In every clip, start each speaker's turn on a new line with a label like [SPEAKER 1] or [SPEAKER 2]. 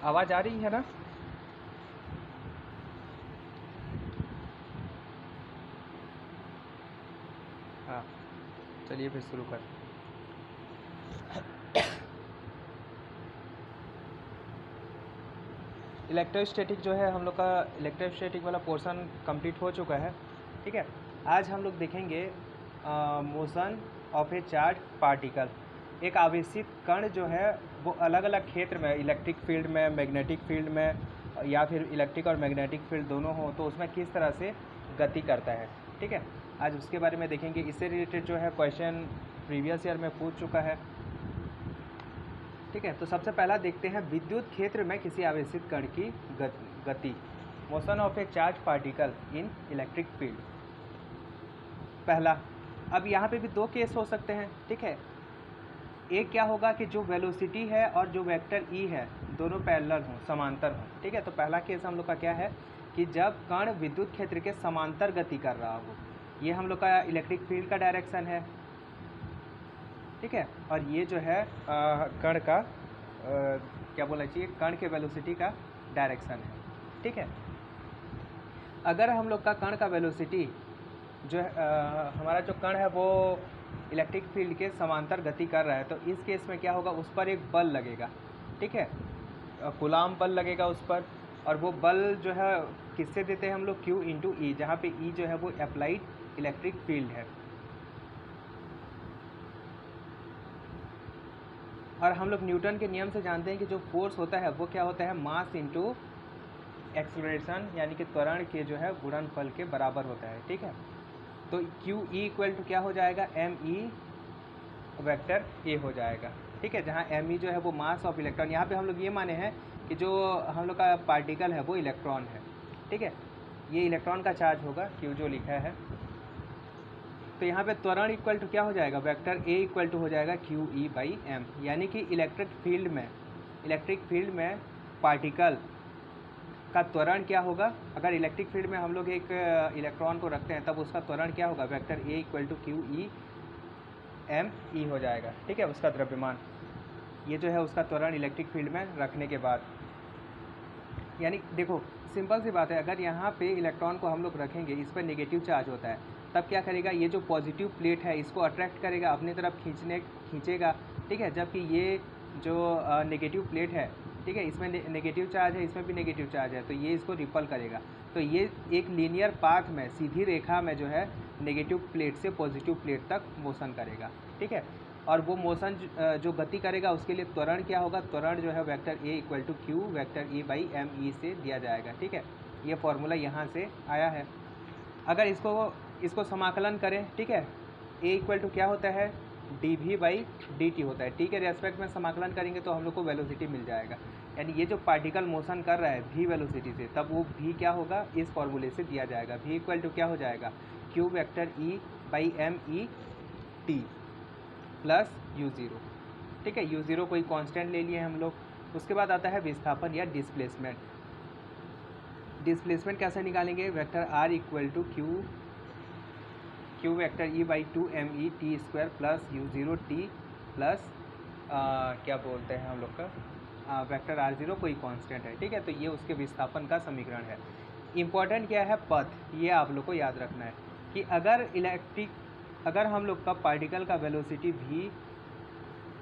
[SPEAKER 1] आवाज़ आ रही है ना? हाँ, चलिए फिर शुरू कर। इलेक्ट्रोस्टैटिक जो है हम लोग का इलेक्ट्रोस्टैटिक वाला पोर्शन कंप्लीट हो चुका है। ठीक है, आज हम लोग देखेंगे motion of a charge particle. एक आवेशित कण जो है वो अलग अलग क्षेत्र में, इलेक्ट्रिक फील्ड में, मैग्नेटिक फील्ड में, या फिर इलेक्ट्रिक और मैग्नेटिक फील्ड दोनों हो तो उसमें किस तरह से गति करता है। ठीक है, आज उसके बारे में देखेंगे। इससे रिलेटेड जो है क्वेश्चन प्रीवियस ईयर में पूछ चुका है। ठीक है, तो सबसे पहला देखते हैं विद्युत क्षेत्र में किसी आवेशित कण की गति, motion of a charge particle in electric field. पहला, अब यहाँ पे भी दो केस हो सकते हैं। ठीक है, एक क्या होगा कि जो वेलोसिटी है और जो वेक्टर ई है दोनों पैरेलल हों, समांतर हों। ठीक है, तो पहला केस हम लोग का क्या है कि जब कण विद्युत क्षेत्र के समांतर गति कर रहा हो। ये हम लोग का इलेक्ट्रिक फील्ड का डायरेक्शन है। ठीक है, और ये जो है कण का क्या बोलना चाहिए, कण के वेलोसिटी का डायरेक्शन है। ठीक है, अगर हम लोग का कण का वेलोसिटी जो हमारा जो कण है वो इलेक्ट्रिक फील्ड के समांतर गति कर रहा है तो इस केस में क्या होगा, उस पर एक बल लगेगा। ठीक है, कूलाम बल लगेगा उस पर, और वो बल जो है किससे देते हैं हम लोग, Q इंटू ई, जहाँ पे ई जो है वो अप्लाइड इलेक्ट्रिक फील्ड है। और हम लोग न्यूटन के नियम से जानते हैं कि जो फोर्स होता है वो क्या होता है, मास इंटू एक्सेलरेशन, यानी कि त्वरण के जो है गुणनफल के बराबर होता है। ठीक है, तो क्यू ई इक्वल टू क्या हो जाएगा, एम ई वेक्टर ए हो जाएगा। ठीक है, जहाँ एम ई जो है वो मास ऑफ इलेक्ट्रॉन, यहाँ पे हम लोग ये माने हैं कि जो हम लोग का पार्टिकल है वो इलेक्ट्रॉन है। ठीक है, ये इलेक्ट्रॉन का चार्ज होगा क्यू जो लिखा है। तो यहाँ पे त्वरण इक्वल टू क्या हो जाएगा, वेक्टर ए इक्वल टू हो जाएगा क्यू ई बाई एम, यानी कि इलेक्ट्रिक फील्ड में पार्टिकल का त्वरण क्या होगा। अगर इलेक्ट्रिक फील्ड में हम लोग एक इलेक्ट्रॉन को रखते हैं तब उसका त्वरण क्या होगा, vector A equal to Q E M E हो जाएगा। ठीक है, उसका द्रव्यमान, ये जो है उसका त्वरण इलेक्ट्रिक फील्ड में रखने के बाद। यानी देखो सिंपल सी बात है, अगर यहाँ पे इलेक्ट्रॉन को हम लोग रखेंगे, इस पर नेगेटिव चार्ज होता है, तब क्या करेगा, ये जो पॉजिटिव प्लेट है इसको अट्रैक्ट करेगा, अपनी तरफ खींचेगा। ठीक है, जबकि ये जो नेगेटिव प्लेट है, ठीक है, इसमें नेगेटिव चार्ज है, इसमें भी नेगेटिव चार्ज है, तो ये इसको रिपल करेगा। तो ये एक लीनियर पाथ में, सीधी रेखा में जो है नेगेटिव प्लेट से पॉजिटिव प्लेट तक मोशन करेगा। ठीक है, और वो मोशन जो गति करेगा उसके लिए त्वरण क्या होगा, त्वरण जो है vector A equal to Q vector A by M E से दिया जाएगा। ठीक है, ये फॉर्मूला यहाँ से आया है। अगर इसको समाकलन करें, ठीक है, ए इक्वल टू क्या होता है, D V by D T होता है। टी के रेस्पेक्ट में समाकलन करेंगे तो हम लोग को वेलोसिटी मिल जाएगा। यानी ये जो पार्टिकल मोशन कर रहा है वी वेलोसिटी से, तब वो वी क्या होगा, इस फॉर्मूले से दिया जाएगा। वी इक्वल टू क्या हो जाएगा, Q vector E by M E T plus U zero. ठीक है, यू ज़ीरो कोई कांस्टेंट ले लिए हम लोग। उसके बाद आता है विस्थापन या डिस्प्लेसमेंट। डिस्प्लेसमेंट कैसे निकालेंगे, vector R equal to Q vector E by two M E T square plus U zero T plus क्या बोलते हैं हम लोग का वेक्टर आर ज़ीरो कोई कांस्टेंट है। ठीक है, तो ये उसके विस्थापन का समीकरण है। इम्पॉर्टेंट क्या है, पथ, ये आप लोग को याद रखना है कि अगर हम लोग का पार्टिकल का वेलोसिटी v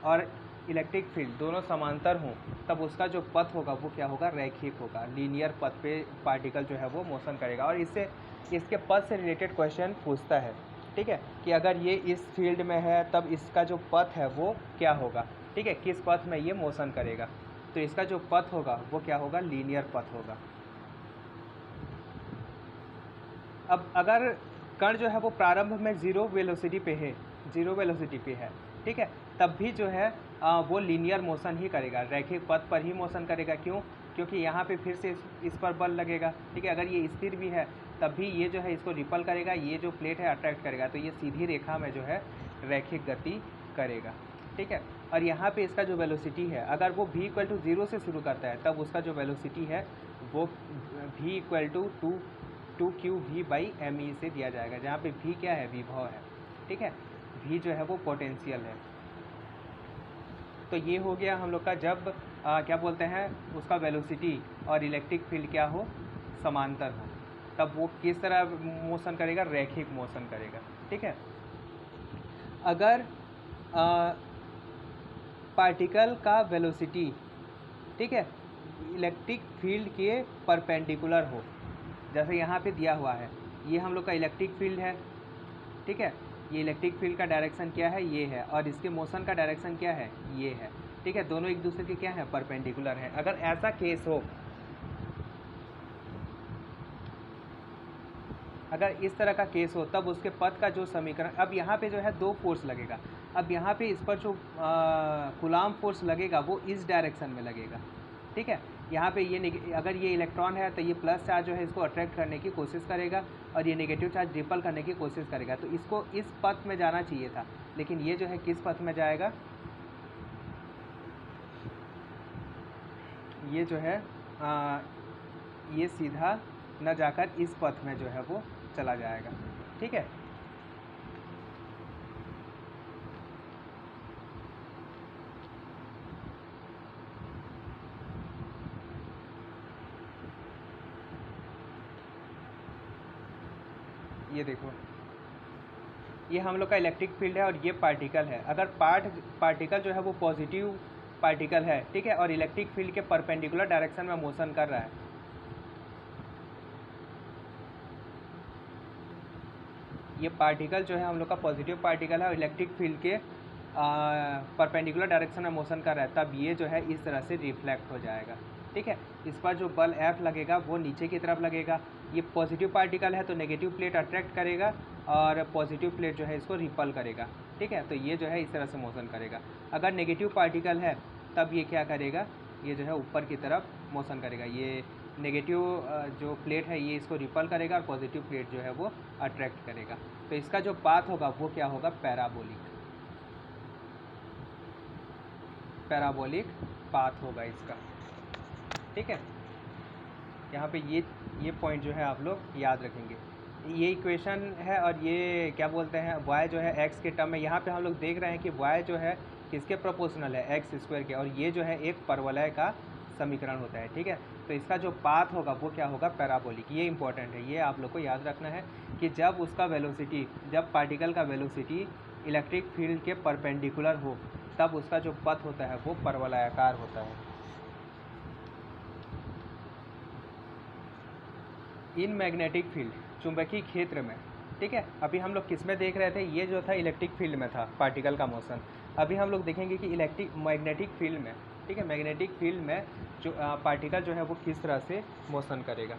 [SPEAKER 1] और इलेक्ट्रिक फील्ड दोनों समांतर हों तब उसका जो पथ होगा वो क्या होगा, रैखिक होगा। लीनियर पथ पे पार्टिकल जो है वो मोशन करेगा, और इसके पथ से रिलेटेड क्वेश्चन पूछता है। ठीक है, कि अगर ये इस फील्ड में है तब इसका जो पथ है वो क्या होगा। ठीक है, किस पथ में ये मोशन करेगा, तो इसका जो पथ होगा वो क्या होगा, लीनियर पथ होगा। अब अगर कण जो है वो प्रारंभ में ज़ीरो वेलोसिटी पे है, ठीक है, तब भी जो है वो लीनियर मोशन ही करेगा, रैखिक पथ पर ही मोशन करेगा। क्यों, क्योंकि यहाँ पे फिर से इस पर बल लगेगा। ठीक है, अगर ये स्थिर भी है तब भी ये जो है इसको रिपल करेगा, ये जो प्लेट है अट्रैक्ट करेगा, तो ये सीधी रेखा में जो है रैखिक गति करेगा। ठीक है, और यहाँ पे इसका जो वेलोसिटी है, अगर वो v इक्वल टू ज़ीरो से शुरू करता है तब उसका जो वेलोसिटी है वो v equal to two Q V by M E से दिया जाएगा, जहाँ पे v क्या है, विभव है। ठीक है, v जो है वो पोटेंशियल है। तो ये हो गया हम लोग का जब क्या बोलते हैं उसका वेलोसिटी और इलेक्ट्रिक फील्ड क्या हो, समांतर हो, तब वो किस तरह मोशन करेगा, रैखिक मोशन करेगा। ठीक है, अगर पार्टिकल का वेलोसिटी, ठीक है, इलेक्ट्रिक फील्ड के परपेंडिकुलर हो, जैसे यहाँ पे दिया हुआ है, ये हम लोग का इलेक्ट्रिक फील्ड है, ठीक है, ये इलेक्ट्रिक फील्ड का डायरेक्शन क्या है, ये है, और इसके मोशन का डायरेक्शन क्या है, ये है। ठीक है, दोनों एक दूसरे के क्या है, परपेंडिकुलर है। अगर ऐसा केस हो, अगर इस तरह का केस हो, तब उसके पथ का जो समीकरण, अब यहाँ पे जो है दो फोर्स लगेगा, अब यहाँ पे इस पर जो कूलाम फोर्स लगेगा वो इस डायरेक्शन में लगेगा। ठीक है, यहाँ पे ये अगर ये इलेक्ट्रॉन है तो ये प्लस चार्ज जो है इसको अट्रैक्ट करने की कोशिश करेगा, और ये नेगेटिव चार्ज रिपल करने की कोशिश करेगा, तो इसको इस पथ में जाना चाहिए था, लेकिन ये जो है किस पथ में जाएगा, ये जो है ये सीधा न जाकर इस पथ में जो है वो चला जाएगा। ठीक है, ये देखो, ये हम लोग का इलेक्ट्रिक फील्ड है और ये पार्टिकल है। अगर पार्टिकल जो है वो पॉजिटिव पार्टिकल है, ठीक है, और इलेक्ट्रिक फील्ड के परपेंडिकुलर डायरेक्शन में मोशन कर रहा है, ये पार्टिकल जो है हम लोग का पॉजिटिव पार्टिकल है और इलेक्ट्रिक फील्ड के परपेंडिकुलर डायरेक्शन में मोशन कर रहा है, तब ये जो है इस तरह से रिफ्लेक्ट हो जाएगा। ठीक है, इस पर जो बल F लगेगा वो नीचे की तरफ लगेगा। ये पॉजिटिव पार्टिकल है तो नेगेटिव प्लेट अट्रैक्ट करेगा और पॉजिटिव प्लेट जो है इसको रिपल करेगा। ठीक है, तो ये जो है इस तरह से मोशन करेगा। अगर नेगेटिव पार्टिकल है तब ये क्या करेगा, ये जो है ऊपर की तरफ मोशन करेगा। ये नेगेटिव जो प्लेट है ये इसको रिपल करेगा और पॉजिटिव प्लेट जो है वो अट्रैक्ट करेगा। तो इसका जो पाथ होगा वो क्या होगा, पैराबोलिक पाथ होगा इसका। ठीक है, यहाँ पे ये पॉइंट जो है आप लोग याद रखेंगे। ये इक्वेशन है और ये क्या बोलते हैं, y जो है x के टर्म में, यहाँ पे हम लोग देख रहे हैं कि y जो है किसके प्रोपोर्शनल है, एक्स स्क्वायर के, और ये जो है एक परवलय का समीकरण होता है। ठीक है, तो इसका जो पाथ होगा वो क्या होगा, पैराबोलिक। ये इंपॉर्टेंट है, ये आप लोग को याद रखना है कि जब उसका वेलोसिटी, जब पार्टिकल का वेलोसिटी इलेक्ट्रिक फील्ड के परपेंडिकुलर हो, तब उसका जो पथ होता है वो परवलयाकार होता है। इन मैग्नेटिक फील्ड, चुंबकीय क्षेत्र में, ठीक है, अभी हम लोग किस में देख रहे थे, ये जो था इलेक्ट्रिक फील्ड में था पार्टिकल का मोशन। अभी हम लोग देखेंगे कि मैग्नेटिक फील्ड में, ठीक है, मैग्नेटिक फील्ड में जो पार्टिकल जो है वो किस तरह से मोशन करेगा।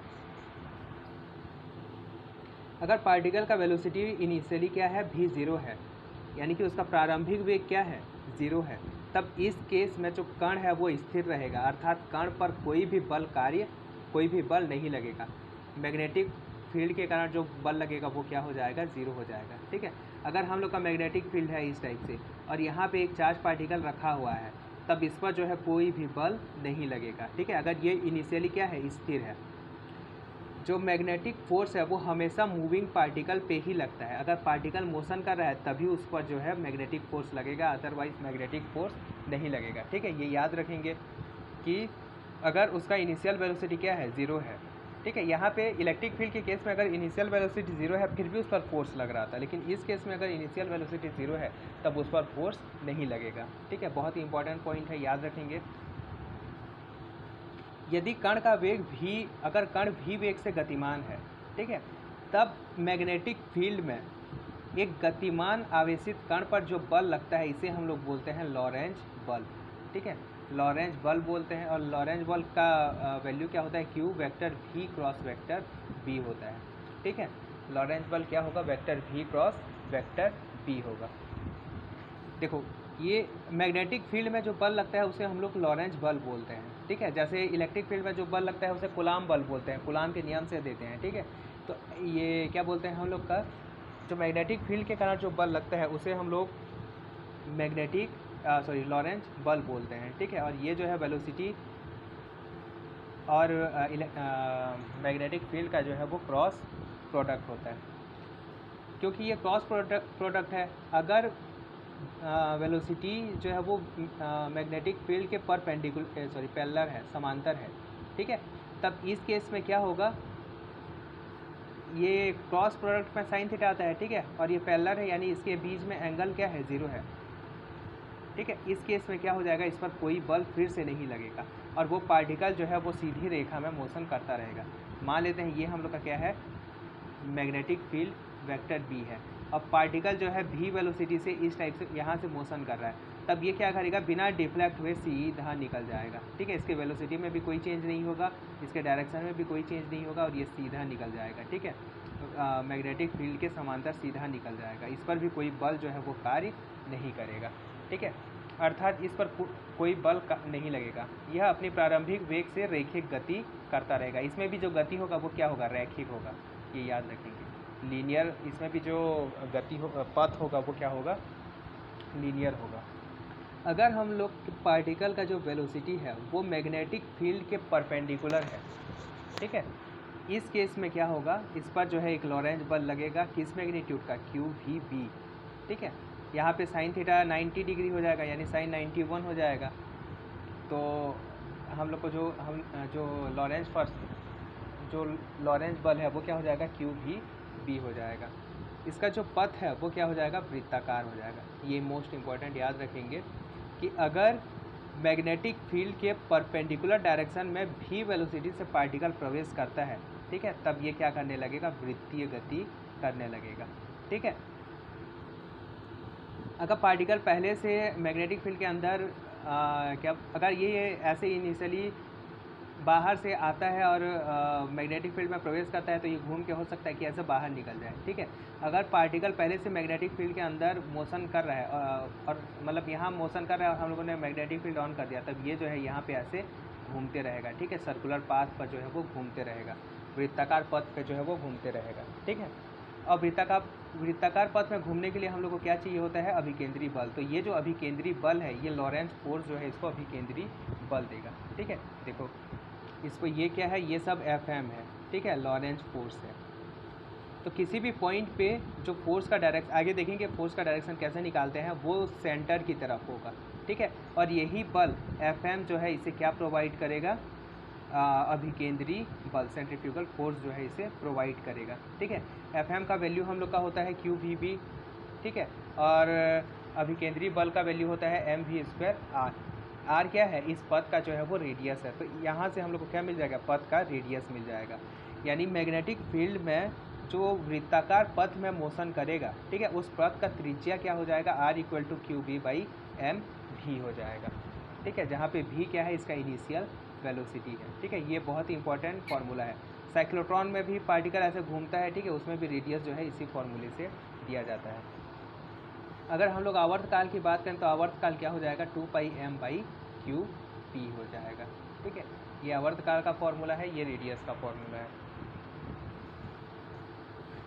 [SPEAKER 1] अगर पार्टिकल का वेलोसिटी इनिशियली क्या है, v0 है, यानी कि उसका प्रारंभिक वेग क्या है, 0 है, तब इस केस में जो कण है वो स्थिर रहेगा, अर्थात कण पर कोई भी बल नहीं लगेगा। मैग्नेटिक फील्ड के कारण जो बल लगेगा वो क्या हो जाएगा, 0 हो जाएगा। ठीक है, अगर हम लोग का मैग्नेटिक फील्ड है इस टाइप से और यहाँ पे एक चार्ज पार्टिकल रखा हुआ है, तब इस पर जो है कोई भी बल नहीं लगेगा। ठीक है, अगर ये इनिशियली क्या है, स्थिर है। जो मैग्नेटिक फोर्स है वो हमेशा मूविंग पार्टिकल पे ही लगता है। अगर पार्टिकल मोशन कर रहा है तभी उस पर जो है मैग्नेटिक फोर्स लगेगा, अदरवाइज मैग्नेटिक फोर्स नहीं लगेगा। ठीक है, ये याद रखेंगे कि अगर उसका इनिशियल वेलोसिटी क्या है, 0 है। ठीक है, यहाँ पे इलेक्ट्रिक फील्ड के केस में अगर इनिशियल वेलोसिटी 0 है फिर भी उस पर फोर्स लग रहा था, लेकिन इस केस में अगर इनिशियल वेलोसिटी 0 है तब उस पर फोर्स नहीं लगेगा। ठीक है, बहुत ही इंपॉर्टेंट पॉइंट है, याद रखेंगे। यदि कण का वेग v, अगर कण v वेग से गतिमान है, ठीक है, तब मैग्नेटिक फील्ड में एक गतिमान आवेशित कण पर जो बल लगता है इसे हम लोग बोलते हैं लॉरेंज बल। ठीक है, लॉरेंज बल बोलते हैं, और लॉरेंज बल का वैल्यू क्या होता है, Q vector v cross vector b होता है। ठीक है, लॉरेंज बल क्या होगा, vector v cross vector b होगा। देखो, ये मैग्नेटिक फील्ड में जो बल लगता है उसे हम लोग लॉरेंज बल बोलते हैं। ठीक है, जैसे इलेक्ट्रिक फील्ड में जो बल लगता है उसे कूलाम बल बोलते हैं, कूलाम के नियम से देते हैं। ठीक है, तो ये क्या बोलते हैं हम लोग का, जो मैग्नेटिक फील्ड के कारण जो बल लगता है उसे हम लोग लॉरेंज बल बोलते हैं। ठीक है, और ये जो है वेलोसिटी और मैग्नेटिक फील्ड का जो है वो क्रॉस प्रोडक्ट होता है। क्योंकि ये क्रॉस प्रोडक्ट है, अगर वेलोसिटी जो है वो मैग्नेटिक फील्ड के पैरेलल है, समांतर है, ठीक है। तब इस केस में क्या होगा, ये क्रॉस प्रोडक्ट में साइन थीटा आता है, ठीक है, और ये पैरेलल है यानी इसके बीच में एंगल क्या है, 0 है, ठीक है। इस केस में क्या हो जाएगा, इस पर कोई बल फिर से नहीं लगेगा और वो पार्टिकल जो है वो सीधी रेखा में मोशन करता रहेगा। मान लेते हैं ये हम लोग का क्या है, मैग्नेटिक फील्ड वेक्टर बी है। अब पार्टिकल जो है भी वेलोसिटी से इस टाइप से यहाँ से मोशन कर रहा है, तब ये क्या करेगा, बिना डिफ्लेक्ट हुए सीधा निकल जाएगा, ठीक है। इसके वेलोसिटी में भी कोई चेंज नहीं होगा, इसके डायरेक्शन में भी कोई चेंज नहीं होगा और ये सीधा निकल जाएगा, ठीक है। मैग्नेटिक फील्ड के समांतर सीधा निकल जाएगा, इस पर भी कोई बल जो है वो कार्य नहीं करेगा, ठीक है। अर्थात इस पर कोई बल नहीं लगेगा, यह अपनी प्रारंभिक वेग से रैखिक गति करता रहेगा। इसमें भी जो गति होगा वो क्या होगा, रैखिक होगा, ये याद रखेंगे। लीनियर, इसमें भी जो गति हो पथ होगा वो क्या होगा, लीनियर होगा। अगर हम लोग पार्टिकल का जो वेलोसिटी है वो मैग्नेटिक फील्ड के परपेंडिकुलर है, ठीक है, इस केस में क्या होगा, इस पर जो है एक लॉरेंज बल लगेगा, किस मैग्नीट्यूड का, क्यू वी बी, ठीक है। यहाँ पे साइन थीटा 90 डिग्री हो जाएगा यानी साइन 91 हो जाएगा। तो हम लोग को जो लॉरेंज बल है वो क्या हो जाएगा, क्यू वी बी हो जाएगा। इसका जो पथ है वो क्या हो जाएगा, वृत्ताकार हो जाएगा। ये मोस्ट इम्पॉर्टेंट याद रखेंगे कि अगर मैग्नेटिक फील्ड के परपेंडिकुलर डायरेक्शन में भी वेलोसिटी से पार्टिकल प्रवेश करता है, ठीक है, तब ये क्या करने लगेगा, वृत्तीय गति करने लगेगा, ठीक है। अगर पार्टिकल पहले से मैग्नेटिक फील्ड के अंदर अगर ये ऐसे इनिशियली बाहर से आता है और मैग्नेटिक फील्ड में प्रवेश करता है तो ये घूम के हो सकता है कि ऐसे बाहर निकल जाए, ठीक है। अगर पार्टिकल पहले से मैग्नेटिक फील्ड के अंदर मोशन कर रहा है और मतलब यहाँ मोशन कर रहा है और हम लोगों ने मैग्नेटिक फील्ड ऑन कर दिया, तब ये जो है यहाँ पे ऐसे घूमते रहेगा, ठीक है, सर्कुलर पाथ पर जो है वो घूमते रहेगा, वृत्ताकार पथ पे जो है वो घूमते रहेगा, ठीक है। और वृत्ताकार पथ में घूमने के लिए हम लोग को क्या चाहिए होता है, अभिकेंद्री बल। तो ये जो अभिकेंद्री बल है, ये लॉरेंज फोर्स जो है इसको अभिकेंद्री बल देगा, ठीक है। देखो इसको, ये क्या है, ये सब FM है, ठीक है, लॉरेंज फोर्स है। तो किसी भी पॉइंट पे जो फोर्स का डायरेक्शन, आगे देखेंगे फोर्स का डायरेक्शन कैसे निकालते हैं, वो सेंटर की तरफ होगा, ठीक है। और यही बल FM जो है इसे क्या प्रोवाइड करेगा, अभिकेंद्री बल, सेंट्रीफ्यूगल फोर्स जो है इसे प्रोवाइड करेगा, ठीक है। FM का वैल्यू हम लोग का होता है QVB, ठीक है, और अभिकेंद्री बल का वैल्यू होता है mv²r। r क्या है, इस पथ का जो है वो रेडियस है, तो यहाँ से हम लोग को क्या मिल जाएगा, पथ का रेडियस मिल जाएगा। यानी मैग्नेटिक फील्ड में जो वृत्ताकार पथ में मोशन करेगा, ठीक है, उस पथ का त्रिज्या क्या हो जाएगा, r = QB/mv हो जाएगा, ठीक है, जहाँ पे v क्या है, इसका इनिशियल वेलोसिटी है, ठीक है। ये बहुत ही इंपॉर्टेंट फार्मूला है। साइक्लोट्रॉन में भी पार्टिकल ऐसे घूमता है, ठीक है, उसमें भी रेडियस जो है इसी फार्मूले से दिया जाता है। अगर हम लोग आवर्तकाल की बात करें तो आवर्तकाल क्या हो जाएगा, 2πm/qp हो जाएगा, ठीक है। ये आवर्तकाल का फॉर्मूला है, ये रेडियस का फॉर्मूला है।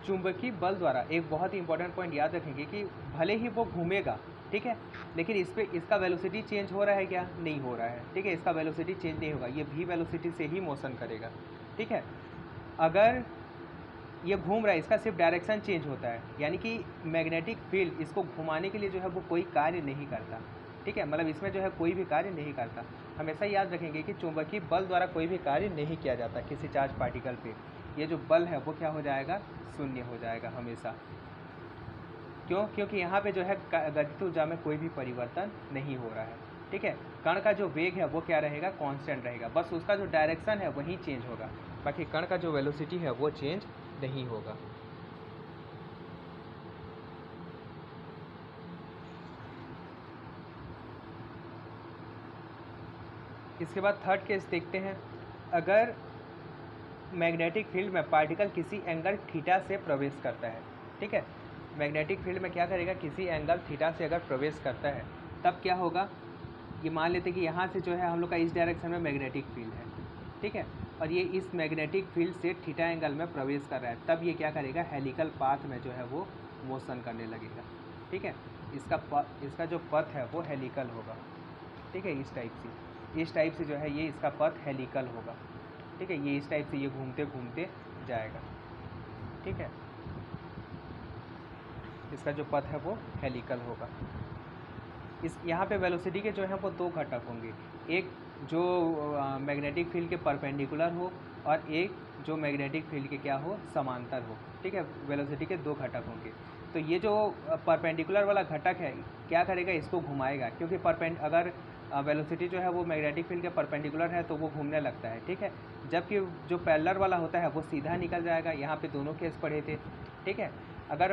[SPEAKER 1] चुंबकीय बल द्वारा एक बहुत ही इंपॉर्टेंट पॉइंट याद रखेंगे कि भले ही वो घूमेगा, ठीक है, लेकिन इसका वेलोसिटी चेंज हो रहा है क्या, नहीं हो रहा है, ठीक है, इसका वेलोसिटी चेंज नहीं होगा, ये भी वेलोसिटी से ही मोशन करेगा, ठीक है। अगर ये घूम रहा है, इसका सिर्फ डायरेक्शन चेंज होता है, यानी कि मैग्नेटिक फील्ड इसको घुमाने के लिए जो है वो कोई कार्य नहीं करता, ठीक है, मतलब इसमें जो है कोई भी कार्य नहीं करता। हमेशा याद रखेंगे कि चुंबकीय बल द्वारा कोई भी कार्य नहीं किया जाता किसी चार्ज पार्टिकल पे। ये जो बल है वो क्या हो जाएगा, शून्य हो जाएगा हमेशा। क्यों, क्योंकि यहाँ पे जो है गतिज ऊर्जा में कोई भी परिवर्तन नहीं हो रहा है, ठीक है। कण का जो वेग है वो क्या रहेगा, कांस्टेंट रहेगा, बस उसका जो डायरेक्शन है वही चेंज होगा, बाकी कण का जो वेलोसिटी है वो चेंज नहीं होगा। इसके बाद थर्ड केस देखते हैं। अगर मैग्नेटिक फील्ड में पार्टिकल किसी एंगल थीटा से प्रवेश करता है, ठीक है, मैग्नेटिक फील्ड में क्या करेगा, किसी एंगल थीटा से अगर प्रवेश करता है तब क्या होगा, ये मान लेते हैं कि यहाँ से जो है हम लोग का इस डायरेक्शन में मैग्नेटिक फील्ड है, ठीक है, और ये इस मैग्नेटिक फील्ड से थीटा एंगल में प्रवेश कर रहा है, तब ये क्या करेगा, हेलिकल पाथ में जो है वो मोशन करने लगेगा, ठीक है। इसका जो पथ है वो हेलिकल होगा, ठीक है, इस टाइप से जो है ये इसका पथ हेलिकल होगा, ठीक है, ये इस टाइप से ये घूमते घूमते जाएगा, ठीक है, इसका जो पथ है वो हेलिकल होगा। इस यहाँ पे वेलोसिटी के जो हैं वो दो घटक होंगे, एक जो मैग्नेटिक फील्ड के परपेंडिकुलर हो और एक जो मैग्नेटिक फील्ड के क्या हो, समांतर हो। ठीक है, वेलोसिटी के दो घटक होंगे। तो ये जो परपेंडिकुलर वाला घटक है क्या करेगा, इसको घुमाएगा, क्योंकि अगर वेलोसिटी जो है वो मैग्नेटिक फील्ड के परपेंडिकुलर है तो वो घूमने लगता है। ठीक है, जबकि जो पैरेलल वाला होता है वो सीधा निकल जाएगा। यहाँ पे दोनों केस पढ़े थे। ठीक है, अगर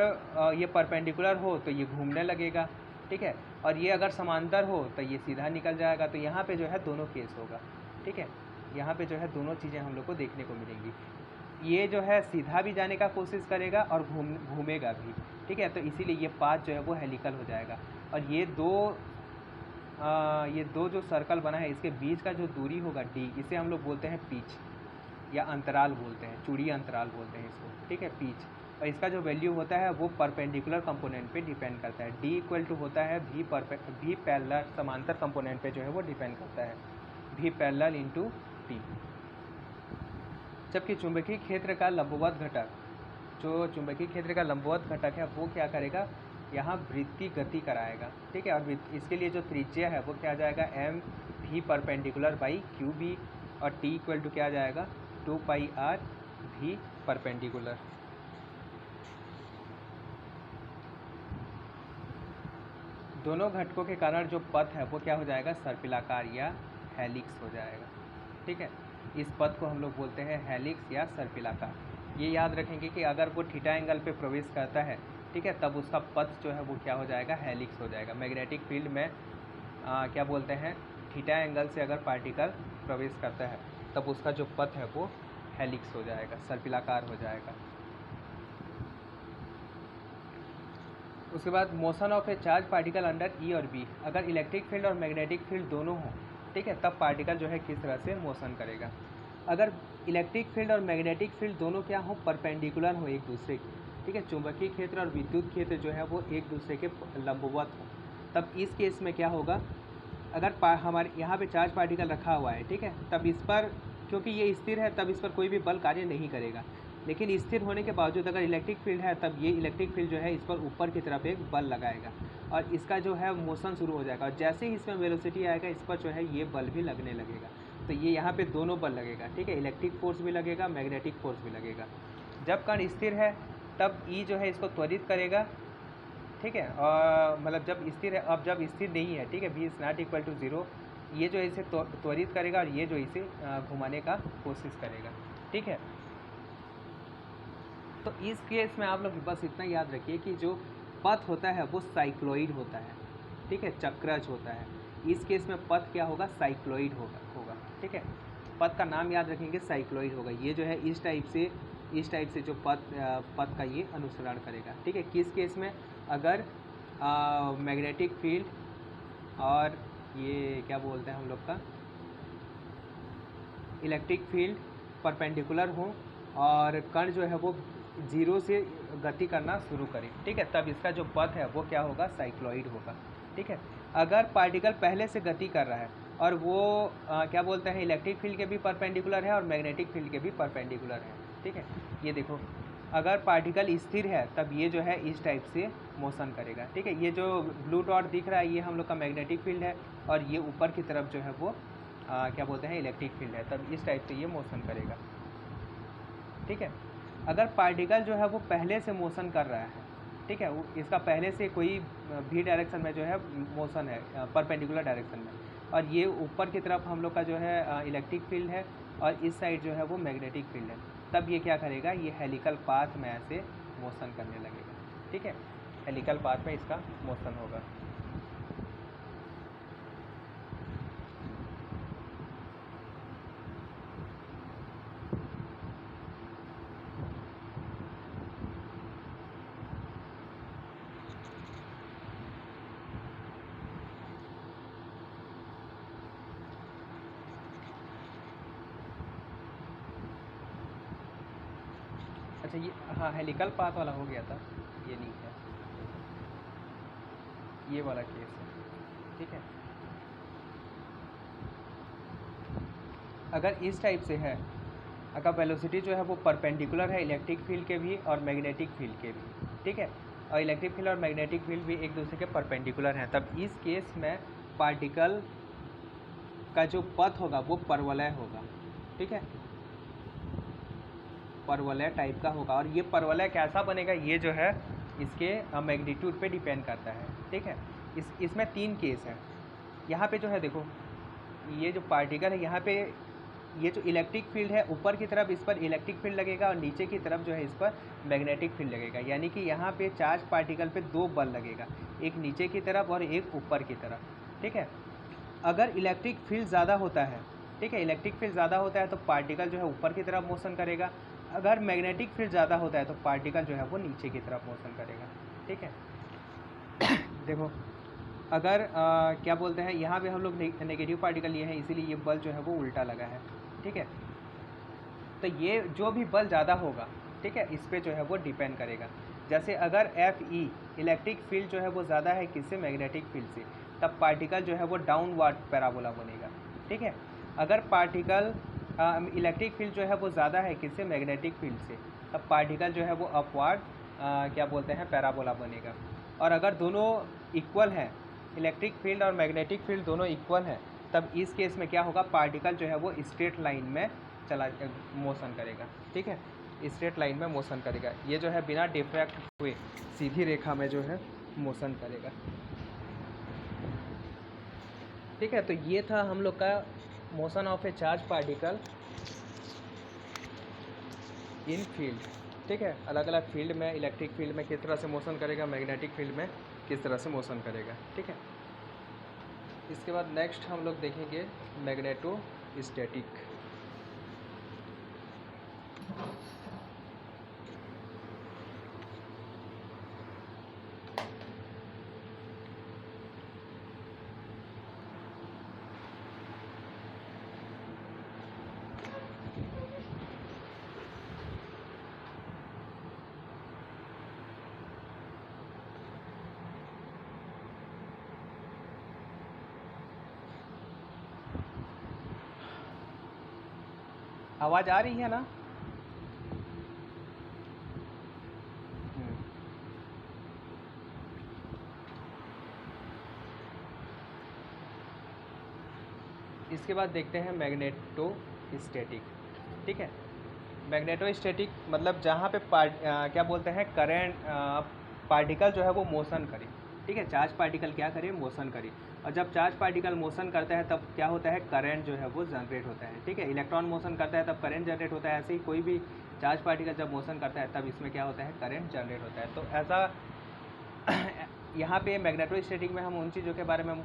[SPEAKER 1] ये परपेंडिकुलर हो तो ये घूमने लगेगा। ठीक है, और ये अगर समांतर हो तो ये सीधा निकल जाएगा। तो यहाँ पे जो है दोनों केस होगा। ठीक है, यहाँ पे जो है दोनों चीज़ें हम लोग को देखने को मिलेंगी। ये जो है सीधा भी जाने का कोशिश करेगा और घूमेगा भी। ठीक है, तो इसीलिए ये पाथ जो है वो हेलिकल हो जाएगा। और ये दो जो सर्कल बना है इसके बीच का जो दूरी होगा d, इसे हम लोग बोलते हैं पिच या अंतराल बोलते हैं, चूड़ी अंतराल बोलते हैं इसको। ठीक है, पिच। और इसका जो वैल्यू होता है वो परपेंडिकुलर कंपोनेंट पे डिपेंड करता है। d इक्वल टू होता है v पैरेलल, समांतर कंपोनेंट पे जो है वो डिपेंड करता है, v पैरेलल इंटू t। जबकि चुंबकीय क्षेत्र का लंबवत घटक, जो चुंबकीय क्षेत्र का लंबवत घटक है वो क्या करेगा, यहाँ वृत्तीय गति कराएगा। ठीक है, और इसके लिए जो त्रिज्या है वो क्या आ जाएगा, m v perpendicular by Q B, और t इक्वल टू क्या आ जाएगा, 2 पाई r v परपेंडिकुलर। दोनों घटकों के कारण जो पथ है वो क्या हो जाएगा, सर्पिलाकार या हेलिक्स हो जाएगा। ठीक है, इस पथ को हम लोग बोलते हैं हेलिक्स या सर्पिलाकार। ये याद रखेंगे कि अगर वो थीटा एंगल पे प्रवेश करता है, ठीक है, तब उसका पथ जो है वो क्या हो जाएगा, हेलिक्स हो जाएगा। मैग्नेटिक फील्ड में क्या बोलते हैं, थीटा एंगल से अगर पार्टिकल प्रवेश करता है तब उसका जो पथ है वो हेलिक्स हो जाएगा, सर्पिलाकार हो जाएगा। उसके बाद motion of a charge particle under E और बी, अगर इलेक्ट्रिक फील्ड और मैग्नेटिक फील्ड दोनों हों, ठीक है, तब पार्टिकल जो है किस तरह से मोशन करेगा। अगर इलेक्ट्रिक फील्ड और मैग्नेटिक फील्ड दोनों क्या हो, परपेंडिकुलर हो एक दूसरे के, ठीक है, चुंबकीय क्षेत्र और विद्युत क्षेत्र जो है वो एक दूसरे के लंबवत हो, तब इस केस में क्या होगा, अगर हमारे यहाँ पे चार्ज पार्टिकल रखा हुआ है, ठीक है, तब इस पर, क्योंकि ये स्थिर है तब इस पर कोई भी बल कार्य नहीं करेगा। लेकिन स्थिर होने के बावजूद अगर इलेक्ट्रिक फील्ड है तब ये इलेक्ट्रिक फील्ड जो है इस पर ऊपर की तरफ एक बल लगाएगा और इसका जो है मोशन शुरू हो जाएगा। और जैसे ही इसमें वेलोसिटी आएगा इस पर जो है ये बल भी लगने लगेगा। तो ये यहाँ पे दोनों बल लगेगा। ठीक है, इलेक्ट्रिक फोर्स भी लगेगा, मैग्नेटिक फोर्स भी लगेगा। जब कण स्थिर है तब ई जो है इसको त्वरित करेगा। ठीक है, और मतलब जब स्थिर है, अब जब स्थिर नहीं है, ठीक है, v is not equal to 0, ये जो है इसे त्वरित करेगा और ये जो इसे घुमाने का कोशिश करेगा। ठीक है, तो इस केस में आप लोग बस इतना याद रखिए कि जो पथ होता है वो साइक्लोइड होता है। ठीक है, चक्रज होता है। इस केस में पथ क्या होगा, साइक्लोइड होगा। ठीक है, पथ का नाम याद रखेंगे, साइक्लोइड होगा। ये जो है इस टाइप से जो पथ का ये अनुसरण करेगा। ठीक है, किस केस में, अगर मैग्नेटिक फील्ड और ये क्या बोलते हैं हम लोग का, इलेक्ट्रिक फील्ड परपेंडिकुलर हो और कण जो है वो 0 से गति करना शुरू करे, ठीक है, तब इसका जो पथ है वो क्या होगा, साइक्लोइड होगा। ठीक है, अगर पार्टिकल पहले से गति कर रहा है और वो क्या बोलते हैं, इलेक्ट्रिक फील्ड के भी परपेंडिकुलर है और मैग्नेटिक फील्ड के भी परपेंडिकुलर है। ठीक है, ये देखो, अगर पार्टिकल स्थिर है तब ये जो है इस टाइप से मोशन करेगा। ठीक है, ये जो ब्लू डॉट दिख रहा है ये हम लोग का मैग्नेटिक फील्ड है और ये ऊपर की तरफ जो है वो क्या बोलते हैं, इलेक्ट्रिक फील्ड है, तब इस टाइप से ये मोशन करेगा। ठीक है, अगर पार्टिकल जो है वो पहले से मोशन कर रहा है, ठीक है, वो इसका पहले से कोई भी डायरेक्शन में जो है मोशन है, परपेंडिकुलर डायरेक्शन में, और ये ऊपर की तरफ हम लोग का जो है इलेक्ट्रिक फील्ड है और इस साइड जो है वो मैग्नेटिक फील्ड है, तब ये क्या करेगा, ये हेलिकल पाथ में ऐसे मोशन करने लगेगा। ठीक है, हेलिकल पाथ में इसका मोशन होगा। अच्छा, ये हाँ हेलिकल पाथ वाला हो गया था, ये नहीं है, ये वाला केस है। ठीक है, अगर इस टाइप से है, अगर वेलोसिटी जो है वो परपेंडिकुलर है इलेक्ट्रिक फील्ड के भी और मैग्नेटिक फील्ड के भी, ठीक है, और इलेक्ट्रिक फील्ड और मैग्नेटिक फील्ड भी एक दूसरे के परपेंडिकुलर हैं, तब इस केस में पार्टिकल का जो पथ होगा वो परवलय होगा, ठीक है, परवलय टाइप का होगा। और ये परवलय कैसा बनेगा ये जो है इसके मैग्नीट्यूड पे डिपेंड करता है, ठीक है। इसमें 3 केस हैं। यहाँ पे जो है देखो, ये जो पार्टिकल है यहाँ पे ये जो इलेक्ट्रिक फील्ड है ऊपर की तरफ इस पर इलेक्ट्रिक फील्ड लगेगा और नीचे की तरफ जो है इस पर मैग्नेटिक फील्ड लगेगा, यानी कि यहाँ पे चार्ज पार्टिकल पे 2 बल लगेगा, एक नीचे की तरफ और एक ऊपर की तरफ, ठीक है। अगर इलेक्ट्रिक फील्ड ज़्यादा होता है, ठीक है, इलेक्ट्रिक फील्ड ज़्यादा होता है तो पार्टिकल जो है ऊपर की तरफ मोशन करेगा। अगर मैग्नेटिक फील्ड ज़्यादा होता है तो पार्टिकल जो है वो नीचे की तरफ मोशन करेगा, ठीक है। देखो अगर क्या बोलते हैं, यहाँ पे हम लोग नेगेटिव पार्टिकल लिए हैं इसीलिए ये बल जो है वो उल्टा लगा है, ठीक है। तो ये जो भी बल ज़्यादा होगा, ठीक है, इस पे जो है वो डिपेंड करेगा। जैसे अगर FE इलेक्ट्रिक फील्ड जो है वो ज़्यादा है किससे, मैग्नेटिक फील्ड से, तब पार्टिकल जो है वो डाउनवर्ड पैराबोला बनेगा, ठीक है। अगर पार्टिकल इलेक्ट्रिक फील्ड जो है वो ज़्यादा है किससे, मैग्नेटिक फील्ड से, तब पार्टिकल जो है वो अपवार्ड क्या बोलते हैं पैराबोला बनेगा। और अगर दोनों इक्वल हैं, इलेक्ट्रिक फील्ड और मैग्नेटिक फील्ड दोनों इक्वल हैं, तब इस केस में क्या होगा, पार्टिकल जो है वो स्ट्रेट लाइन में मोशन करेगा, ठीक है, स्ट्रेट लाइन में मोशन करेगा। ये जो है बिना डिफ्रैक्ट हुए सीधी रेखा में जो है मोशन करेगा, ठीक है। तो ये था हम लोग का motion of a charge particle in field, ठीक है। अलग अलग फील्ड में, इलेक्ट्रिक फील्ड में किस तरह से मोशन करेगा, मैग्नेटिक फील्ड में किस तरह से मोशन करेगा, ठीक है। इसके बाद नेक्स्ट हम लोग देखेंगे मैग्नेटोस्टैटिक। आवाज़ आ रही है ना? इसके बाद देखते हैं मैग्नेटोस्टैटिक, ठीक है। मैग्नेटोस्टैटिक मतलब जहाँ पे क्या बोलते हैं करंट पार्टिकल जो है वो मोशन करे, ठीक है, चार्ज पार्टिकल क्या करे, मोशन करे। और जब चार्ज पार्टिकल मोशन करता है तब क्या होता है, करंट जो है वो जनरेट होता है, ठीक है। इलेक्ट्रॉन मोशन करता है तब करंट जनरेट होता है, ऐसे ही कोई भी चार्ज पार्टिकल जब मोशन करता है तब इसमें क्या होता है, करंट जनरेट होता है। तो ऐसा यहाँ पे मैग्नेटोस्टैटिक में हम उन चीज़ों के बारे में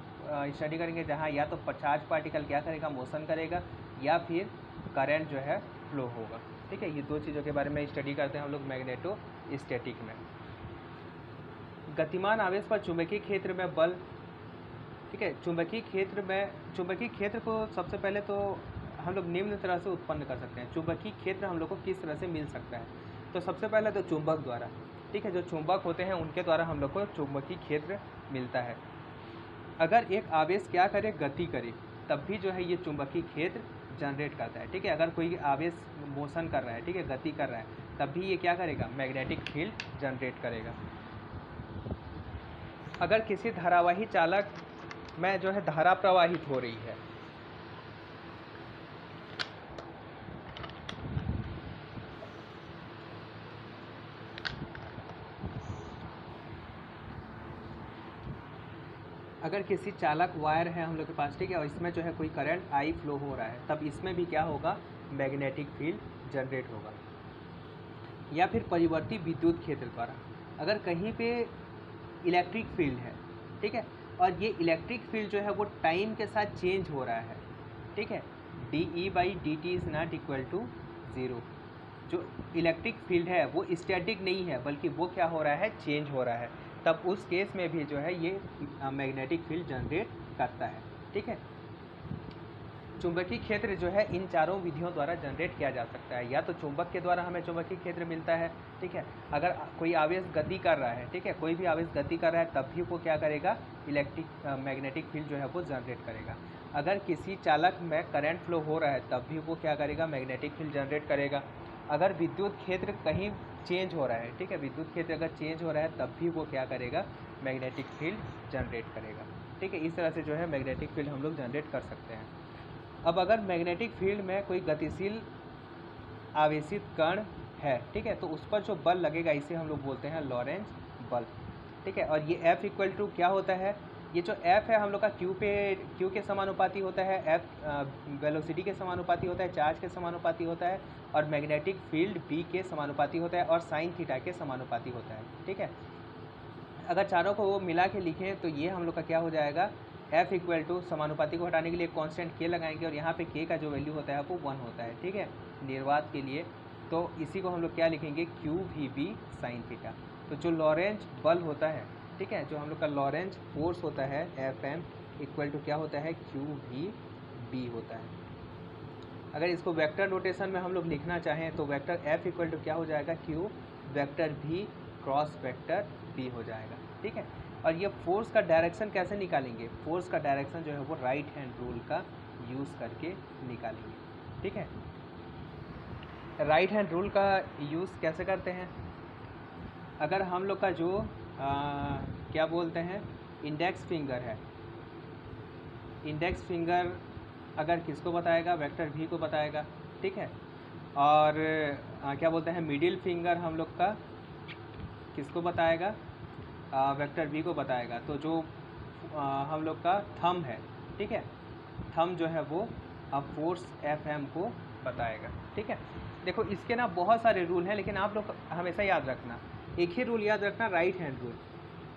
[SPEAKER 1] स्टडी करेंगे जहाँ या तो चार्ज पार्टिकल क्या करेगा, मोशन करेगा, या फिर करंट जो है फ्लो होगा, ठीक है। ये 2 चीज़ों के बारे में स्टडी करते हैं हम लोग मैग्नेटोस्टैटिक में। गतिमान आवेश पर चुंबकीय क्षेत्र में बल, ठीक है। चुंबकीय क्षेत्र को सबसे पहले तो हम लोग निम्न तरह से उत्पन्न कर सकते हैं। चुंबकीय क्षेत्र हम लोग को किस तरह से मिल सकता है, तो सबसे पहले तो चुंबक द्वारा, ठीक है, जो चुंबक होते हैं उनके द्वारा हम लोग को चुंबकीय क्षेत्र मिलता है। अगर एक आवेश क्या करे, गति करे, तब भी जो है ये चुंबकीय क्षेत्र जनरेट करता है, ठीक है। अगर कोई आवेश मोशन कर रहा है, ठीक है, गति कर रहा है, तब भी ये क्या करेगा, मैग्नेटिक फील्ड जनरेट करेगा। अगर किसी धारावाही चालक में जो है धारा प्रवाहित हो रही है, अगर किसी चालक वायर है हम लोग के पास, ठीक है, और इसमें जो है कोई करंट आई फ्लो हो रहा है, तब इसमें भी क्या होगा, मैग्नेटिक फील्ड जनरेट होगा। या फिर परिवर्ती विद्युत क्षेत्र द्वारा, अगर कहीं पे इलेक्ट्रिक फील्ड है, ठीक है, और ये इलेक्ट्रिक फील्ड जो है वो टाइम के साथ चेंज हो रहा है, ठीक है, DE/dt is not equal to 0। जो इलेक्ट्रिक फील्ड है वो स्टैटिक नहीं है, बल्कि वो क्या हो रहा है, चेंज हो रहा है, तब उस केस में भी जो है ये मैग्नेटिक फील्ड जनरेट करता है, ठीक है। चुंबकीय क्षेत्र जो है इन चारों विधियों द्वारा जनरेट किया जा सकता है। या तो चुंबक के द्वारा हमें चुंबकीय क्षेत्र मिलता है, ठीक है। अगर कोई आवेश गति कर रहा है, ठीक है, कोई भी आवेश गति कर रहा है, तब भी वो क्या करेगा, मैग्नेटिक फील्ड जो है वो जनरेट करेगा। अगर किसी चालक में करंट फ्लो हो रहा है, तब भी वो क्या करेगा, मैग्नेटिक फील्ड जनरेट करेगा। अगर विद्युत क्षेत्र कहीं चेंज हो रहा है, ठीक है, विद्युत क्षेत्र अगर चेंज हो रहा है तब भी वो क्या करेगा, मैग्नेटिक फील्ड जनरेट करेगा, ठीक है। इस तरह से जो है मैग्नेटिक फील्ड हम लोग जनरेट कर सकते हैं। अब अगर मैग्नेटिक फील्ड में कोई गतिशील आवेशित कण है, ठीक है, तो उस पर जो बल लगेगा इसे हम लोग बोलते हैं लॉरेंज बल, ठीक है। और ये F इक्वल टू क्या होता है, ये जो F है हम लोग का Q के समानुपाती होता है, F वेलोसिटी के समानुपाती होता है, चार्ज के समानुपाती होता है, और मैग्नेटिक फील्ड B के समानुपाती होता है, और साइन थीटा के समानुपाती होता है, ठीक है। अगर चारों को वो मिला के लिखें तो ये हम लोग का क्या हो जाएगा, F इक्वल टू समानुपाती को हटाने के लिए कांस्टेंट K लगाएंगे, और यहाँ पे K का जो वैल्यू होता है वो 1 होता है, ठीक है, निर्वात के लिए। तो इसी को हम लोग क्या लिखेंगे, QVB साइन थीटा। तो जो लॉरेंज बल होता है, ठीक है, जो हम लोग का लॉरेंज फोर्स होता है FM इक्वल टू क्या होता है, QVB होता है। अगर इसको वेक्टर नोटेशन में हम लोग लिखना चाहें तो वेक्टर F इक्वल टू क्या हो जाएगा, Q vector V cross vector B हो जाएगा, ठीक है। और ये फोर्स का डायरेक्शन कैसे निकालेंगे, फोर्स का डायरेक्शन जो है वो राइट हैंड रूल का यूज़ करके निकालेंगे, ठीक है। राइट हैंड रूल का यूज़ कैसे करते हैं, अगर हम लोग का जो क्या बोलते हैं इंडेक्स फिंगर है, इंडेक्स फिंगर अगर किसको बताएगा, वेक्टर V को बताएगा, ठीक है। और क्या बोलते हैं मिडिल फिंगर हम लोग का किसको बताएगा, वेक्टर V को बताएगा। तो जो हम लोग का थंब है, ठीक है, थंब जो है वो अब फोर्स FM को बताएगा, ठीक है। देखो इसके ना बहुत सारे रूल हैं, लेकिन आप लोग हमेशा याद रखना, एक ही रूल याद रखना, right hand rule.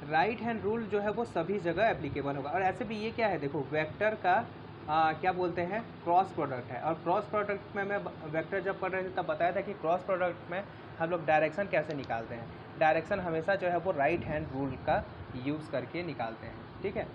[SPEAKER 1] Right hand rule जो है वो सभी जगह एप्लीकेबल होगा। और ऐसे भी ये क्या है, देखो वेक्टर का क्या बोलते हैं क्रॉस प्रोडक्ट है, और क्रॉस प्रोडक्ट में मैं वेक्टर जब पढ़ रहे थे तब बताया था कि क्रॉस प्रोडक्ट में हम लोग डायरेक्शन कैसे निकालते हैं, डायरेक्शन हमेशा जो है वो राइट हैंड रूल का यूज़ करके निकालते हैं, ठीक है।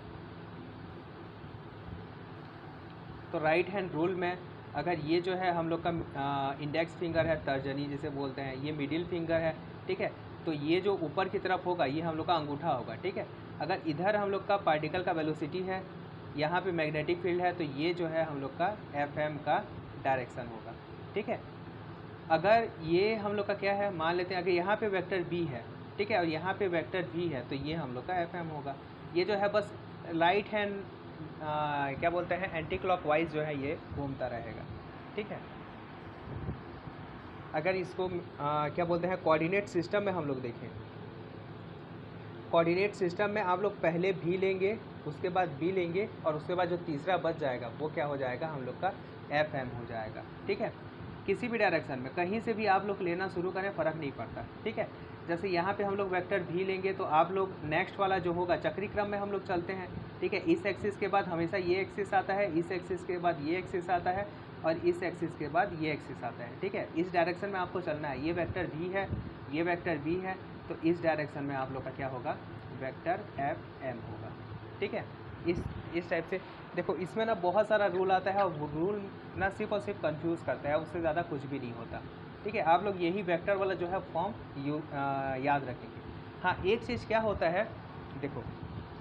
[SPEAKER 1] तो राइट हैंड रूल में अगर ये जो है हम लोग का इंडेक्स फिंगर है, तर्जनी जिसे बोलते हैं, ये मिडिल फिंगर है, ठीक है, तो ये जो ऊपर की तरफ होगा ये हम लोग का अंगूठा होगा, ठीक है। अगर इधर हम लोग का पार्टिकल का वेलोसिटी है, यहाँ पे मैग्नेटिक फील्ड है, तो ये जो है हम लोग का FM का डायरेक्शन होगा, ठीक है। अगर ये हम लोग का क्या है, मान लेते हैं अगर यहाँ पे वेक्टर B है, ठीक है, और यहाँ पे वेक्टर V है, तो ये हम लोग का FM होगा। ये जो है बस राइट हैंड क्या बोलते हैं एंटी क्लॉकवाइज जो है ये घूमता रहेगा, ठीक है। अगर इसको क्या बोलते हैं कोऑर्डिनेट सिस्टम में हम लोग देखें, कोऑर्डिनेट सिस्टम में आप लोग पहले V लेंगे, उसके बाद B लेंगे, और उसके बाद जो तीसरा बच जाएगा वो क्या हो जाएगा, हम लोग का FM हो जाएगा, ठीक है। किसी भी डायरेक्शन में कहीं से भी आप लोग लेना शुरू करें फ़र्क नहीं पड़ता, ठीक है। जैसे यहाँ पे हम लोग वेक्टर V लेंगे तो आप लोग नेक्स्ट वाला जो होगा चक्री क्रम में हम लोग चलते हैं, ठीक है। इस एक्सिस के बाद हमेशा ये एक्सिस आता है, इस एक्सिस के बाद ये एक्सिस आता है, और इस एक्सिस के बाद ये एक्सिस आता है, ठीक है। इस डायरेक्शन में आपको चलना है, ये वेक्टर V है, ये वेक्टर B है, तो इस डायरेक्शन में आप लोग का क्या होगा, वेक्टर FM होगा, ठीक है। इस टाइप से देखो इसमें ना बहुत सारा रूल आता है, और रूल ना सिर्फ और सिर्फ कंफ्यूज करता है, उससे ज़्यादा कुछ भी नहीं होता, ठीक है। आप लोग यही वेक्टर वाला जो है फॉर्म याद रखेंगे। हाँ एक चीज़ क्या होता है, देखो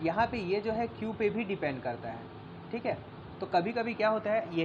[SPEAKER 1] यहाँ पे ये जो है Q पे भी डिपेंड करता है, ठीक है। तो कभी कभी क्या होता है,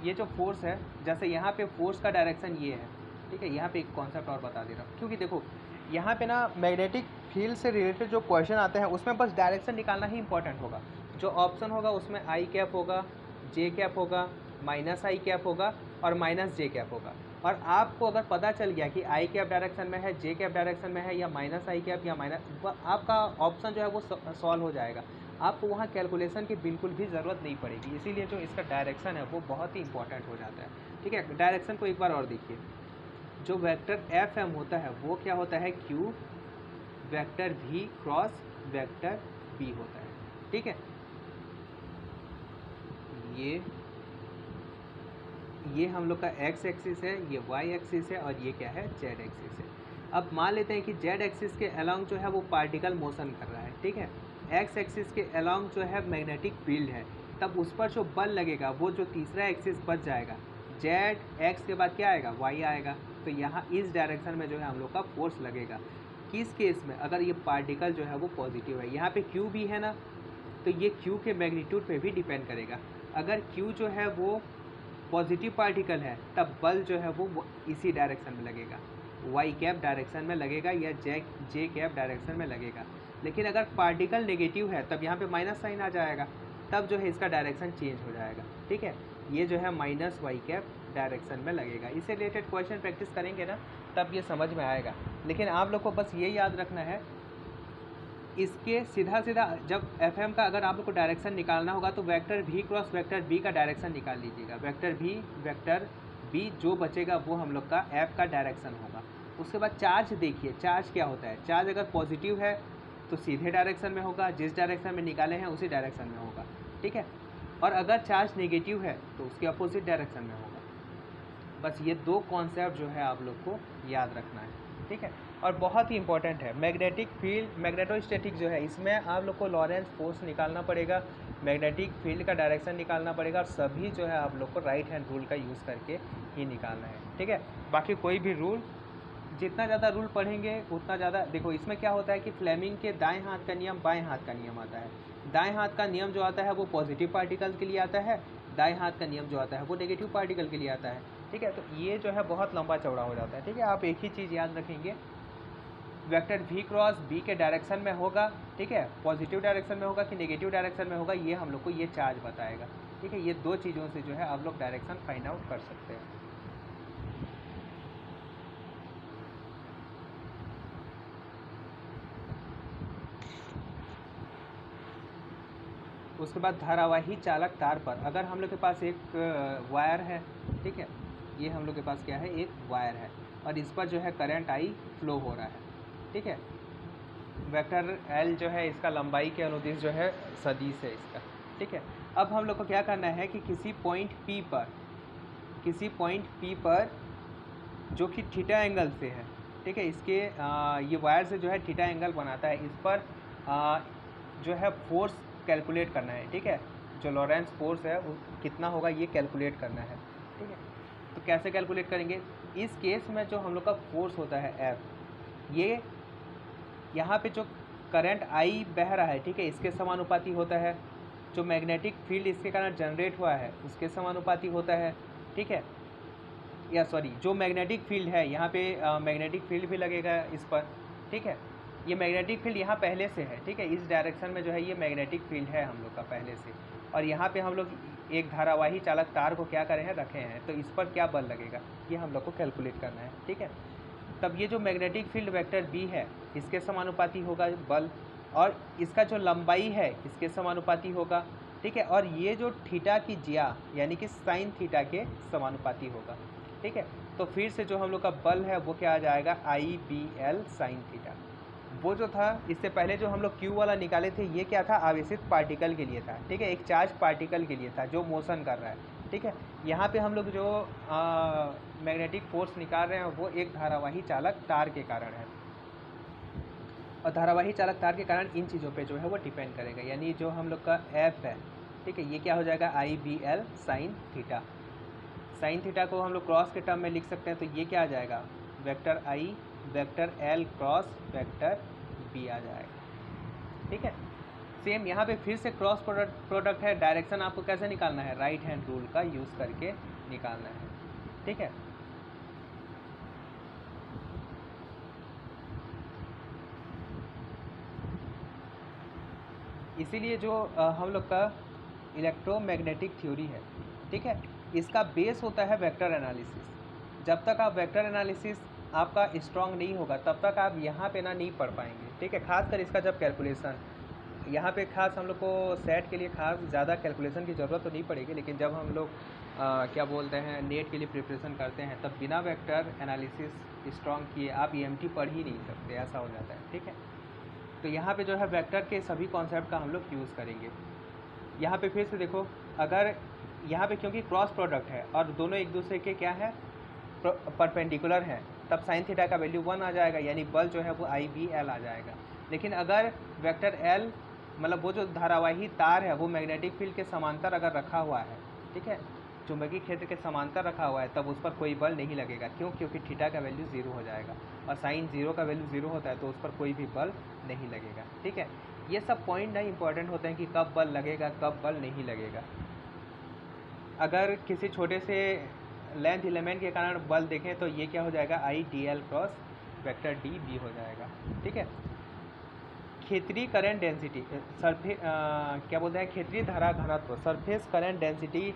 [SPEAKER 1] ये जो फोर्स है, जैसे यहाँ पे फोर्स का डायरेक्शन ये है, ठीक है। यहाँ पे एक कॉन्सेप्ट और बता दे रहा हूँ, क्योंकि देखो यहाँ पे ना मैग्नेटिक फील्ड से रिलेटेड जो क्वेश्चन आते हैं उसमें बस डायरेक्शन निकालना ही इंपॉर्टेंट होगा। जो ऑप्शन होगा उसमें I कैप होगा, J कैप होगा, माइनस I कैप होगा, और माइनस J कैप होगा। और आपको अगर पता चल गया कि I कैप डायरेक्शन में है, J कैप डायरेक्शन में है, या माइनस I कैप या माइनस, आपका ऑप्शन जो है वो सॉल्व हो जाएगा। आपको वहाँ कैलकुलेशन की बिल्कुल भी ज़रूरत नहीं पड़ेगी, इसीलिए जो इसका डायरेक्शन है वो बहुत ही इंपॉर्टेंट हो जाता है, ठीक है। डायरेक्शन को एक बार और देखिए, जो वेक्टर FM होता है वो क्या होता है, Q vector V cross vector B होता है, ठीक है। ये हम लोग का X एक्सिस है, ये Y एक्सिस है, और ये क्या है, Z एक्सिस है। अब मान लेते हैं कि Z एक्सिस के अलॉन्ग जो है वो पार्टिकल मोशन कर रहा है, ठीक है। X एक्सिस के अलॉन्ग जो है मैग्नेटिक फील्ड है, तब उस पर जो बल लगेगा वो जो तीसरा एक्सिस बच जाएगा, Z X के बाद क्या आएगा, Y आएगा। तो यहाँ इस डायरेक्शन में जो है हम लोग का फोर्स लगेगा। किस केस में, अगर ये पार्टिकल जो है वो पॉजिटिव है, यहाँ पे Q भी है ना, तो ये Q के मैग्नीट्यूड पे भी डिपेंड करेगा। अगर Q जो है वो पॉजिटिव पार्टिकल है तब बल जो है वो इसी डायरेक्शन में लगेगा, वाई कैप डायरेक्शन में लगेगा या जे कैप डायरेक्शन में लगेगा। लेकिन अगर पार्टिकल नेगेटिव है तब यहाँ पे माइनस साइन आ जाएगा, तब जो है इसका डायरेक्शन चेंज हो जाएगा। ठीक है, ये जो है माइनस वाई कैप डायरेक्शन में लगेगा। इससे रिलेटेड क्वेश्चन प्रैक्टिस करेंगे ना तब ये समझ में आएगा। लेकिन आप लोग को बस ये याद रखना है, इसके सीधा सीधा जब एफ एम का अगर आप लोग को डायरेक्शन निकालना होगा तो वेक्टर भी क्रॉस वेक्टर बी का डायरेक्शन निकाल लीजिएगा। वेक्टर बी जो बचेगा वो हम लोग का एफ का डायरेक्शन होगा। उसके बाद चार्ज देखिए, चार्ज क्या होता है, चार्ज अगर पॉजिटिव है तो सीधे डायरेक्शन में होगा, जिस डायरेक्शन में निकाले हैं उसी डायरेक्शन में होगा। ठीक है, और अगर चार्ज नेगेटिव है तो उसके अपोजिट डायरेक्शन में होगा। बस ये दो कॉन्सेप्ट जो है आप लोग को याद रखना है। ठीक है, और बहुत ही इंपॉर्टेंट है मैग्नेटिक फील्ड, मैग्नेटोस्टैटिक जो है इसमें आप लोग को लॉरेंस फोर्स निकालना पड़ेगा, मैग्नेटिक फील्ड का डायरेक्शन निकालना पड़ेगा, और सभी जो है आप लोग को राइट हैंड रूल का यूज़ करके ही निकालना है। ठीक है, बाकी कोई भी रूल, जितना ज़्यादा रूल पढ़ेंगे उतना ज़्यादा, देखो इसमें क्या होता है कि फ्लेमिंग के दाएं हाथ का नियम बाएं हाथ का नियम आता है। दाएं हाथ का नियम जो आता है वो पॉजिटिव पार्टिकल के लिए आता है, दाएं हाथ का नियम जो आता है वो नेगेटिव पार्टिकल के लिए आता है। ठीक है, तो ये जो है बहुत लंबा चौड़ा हो जाता है। ठीक है, आप एक ही चीज़ याद रखेंगे, वेक्टर v क्रॉस b के डायरेक्शन में होगा। ठीक है, पॉजिटिव डायरेक्शन में होगा कि नेगेटिव डायरेक्शन में होगा, ये हम लोग को ये चार्ज बताएगा। ठीक है, ये दो चीज़ों से जो है आप लोग डायरेक्शन फाइंड आउट कर सकते हैं। उसके बाद धारावाही चालक तार पर अगर हम लोग के पास एक वायर है, ठीक है, ये हम लोग के पास क्या है, एक वायर है, और इस पर जो है करंट आई फ्लो हो रहा है। ठीक है, वेक्टर एल जो है इसका लंबाई के अनुदिश जो है सदिश है इसका। ठीक है, अब हम लोग को क्या करना है कि किसी पॉइंट P पर जो कि थीटा एंगल से है, ठीक है, इसके ये वायर से जो है थीटा एंगल बनाता है, इस पर जो है फोर्स कैलकुलेट करना है। ठीक है, जो लॉरेंस फोर्स है वो कितना होगा ये कैलकुलेट करना है। ठीक है, तो कैसे कैलकुलेट करेंगे, इस केस में जो हम लोग का फोर्स होता है एफ, ये यहाँ पे जो करंट आई बह रहा है, ठीक है, इसके समानुपाती होता है। जो मैग्नेटिक फील्ड इसके कारण जनरेट हुआ है उसके समानुपाती होता है। ठीक है, या सॉरी, जो मैग्नेटिक फील्ड है यहाँ पे मैग्नेटिक फील्ड भी लगेगा इस पर। ठीक है, ये मैग्नेटिक फील्ड यहाँ पहले से है। ठीक है, इस डायरेक्शन में जो है ये मैग्नेटिक फील्ड है हम लोग का पहले से, और यहाँ पे हम लोग एक धारावाही चालक तार को क्या करें हैं, रखे हैं, तो इस पर क्या बल लगेगा ये हम लोग को कैलकुलेट करना है। ठीक है, तब ये जो मैग्नेटिक फील्ड वेक्टर बी है इसके समानुपाती होगा बल, और इसका जो लंबाई है इसके समानुपाती होगा। ठीक है, और ये जो थीटा की ज्या यानी कि साइन थीटा के समानुपाती होगा। ठीक है, तो फिर से जो हम लोग का बल है वो क्या आ जाएगा, I B L sine theta. वो जो था इससे पहले जो हम लोग क्यू वाला निकाले थे ये क्या था, आवेशित पार्टिकल के लिए था। ठीक है, एक चार्ज पार्टिकल के लिए था जो मोशन कर रहा है। ठीक है, यहाँ पे हम लोग जो मैग्नेटिक फोर्स निकाल रहे हैं वो एक धारावाही चालक तार के कारण है, और धारावाही चालक तार के कारण इन चीज़ों पे जो है वो डिपेंड करेगा। यानी जो हम लोग का एफ है, ठीक है, ये क्या हो जाएगा, I B L sine theta. Sine theta को हम लोग क्रॉस के टर्म में लिख सकते हैं, तो ये क्या आ जाएगा, vector I vector L cross vector B आ जाएगा। ठीक है, सेम यहाँ पे फिर से क्रॉस प्रोडक्ट है, डायरेक्शन आपको कैसे निकालना है, राइट हैंड रूल का यूज़ करके निकालना है। ठीक है, इसीलिए जो हम लोग का इलेक्ट्रोमैग्नेटिक थ्योरी है, ठीक है, इसका बेस होता है वेक्टर एनालिसिस। जब तक आप वेक्टर एनालिसिस आपका स्ट्रांग नहीं होगा तब तक आप यहाँ पे ना नहीं पढ़ पाएंगे। ठीक है, खासकर इसका जब कैलकुलेशन यहाँ पे खास हम लोग को सेट के लिए खास ज़्यादा कैलकुलेशन की ज़रूरत तो नहीं पड़ेगी, लेकिन जब हम लोग क्या बोलते हैं नेट के लिए प्रिपरेशन करते हैं तब बिना वेक्टर एनालिसिस स्ट्रांग किए आप ईएमटी पढ़ ही नहीं सकते, ऐसा हो जाता है। ठीक है, तो यहाँ पे जो है वेक्टर के सभी कॉन्सेप्ट का हम लोग यूज़ करेंगे। यहाँ पे फिर से देखो, अगर यहाँ पे क्योंकि क्रॉस प्रोडक्ट है और दोनों एक दूसरे के क्या है, परपेंडिकुलर है, तब साइन थीटा का वैल्यू 1 आ जाएगा, यानी बल जो है वो आई बी एल आ जाएगा। लेकिन अगर वेक्टर एल मतलब वो जो धारावाही तार है वो मैग्नेटिक फील्ड के समांतर अगर रखा हुआ है, ठीक है, चुंबकीय क्षेत्र के समांतर रखा हुआ है, तब उस पर कोई बल नहीं लगेगा। क्यों, क्योंकि थीटा का वैल्यू 0 हो जाएगा, और साइन 0 का वैल्यू 0 होता है तो उस पर कोई भी बल नहीं लगेगा। ठीक है, ये सब पॉइंट ना इंपॉर्टेंट होते हैं कि कब बल लगेगा कब बल नहीं लगेगा। अगर किसी छोटे से लेंथ एलिमेंट के कारण बल देखें तो ये क्या हो जाएगा, I D L cross vector D B हो जाएगा। ठीक है, क्षेत्रीय करंट डेंसिटी क्या बोलते हैं, क्षेत्रीय धारा घनत्व, सरफेस करंट डेंसिटी,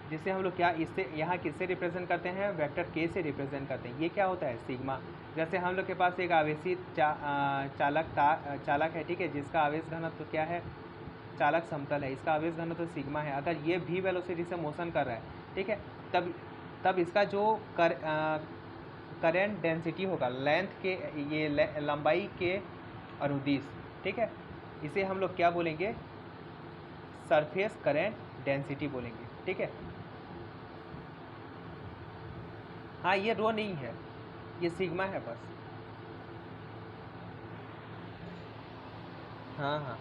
[SPEAKER 1] जिसे हम लोग क्या इससे यहाँ किससे रिप्रेजेंट करते हैं, वेक्टर के से रिप्रेजेंट करते हैं। ये क्या होता है, सिग्मा। जैसे हम लोग के पास एक आवेशित चालक है, ठीक है, जिसका आवेश घनत्व क्या है, चालक समतल है, इसका आवेश घनत्व सिग्मा है। अगर ये भी वेलोसिटी से मोशन कर रहा है, ठीक है, तब इसका जो करंट डेंसिटी होगा, लेंथ के ये लंबाई के अनुदिश, ठीक है, इसे हम लोग क्या बोलेंगे, सरफेस करंट डेंसिटी बोलेंगे। ठीक है, हाँ ये रो नहीं है, ये सिग्मा है बस। हाँ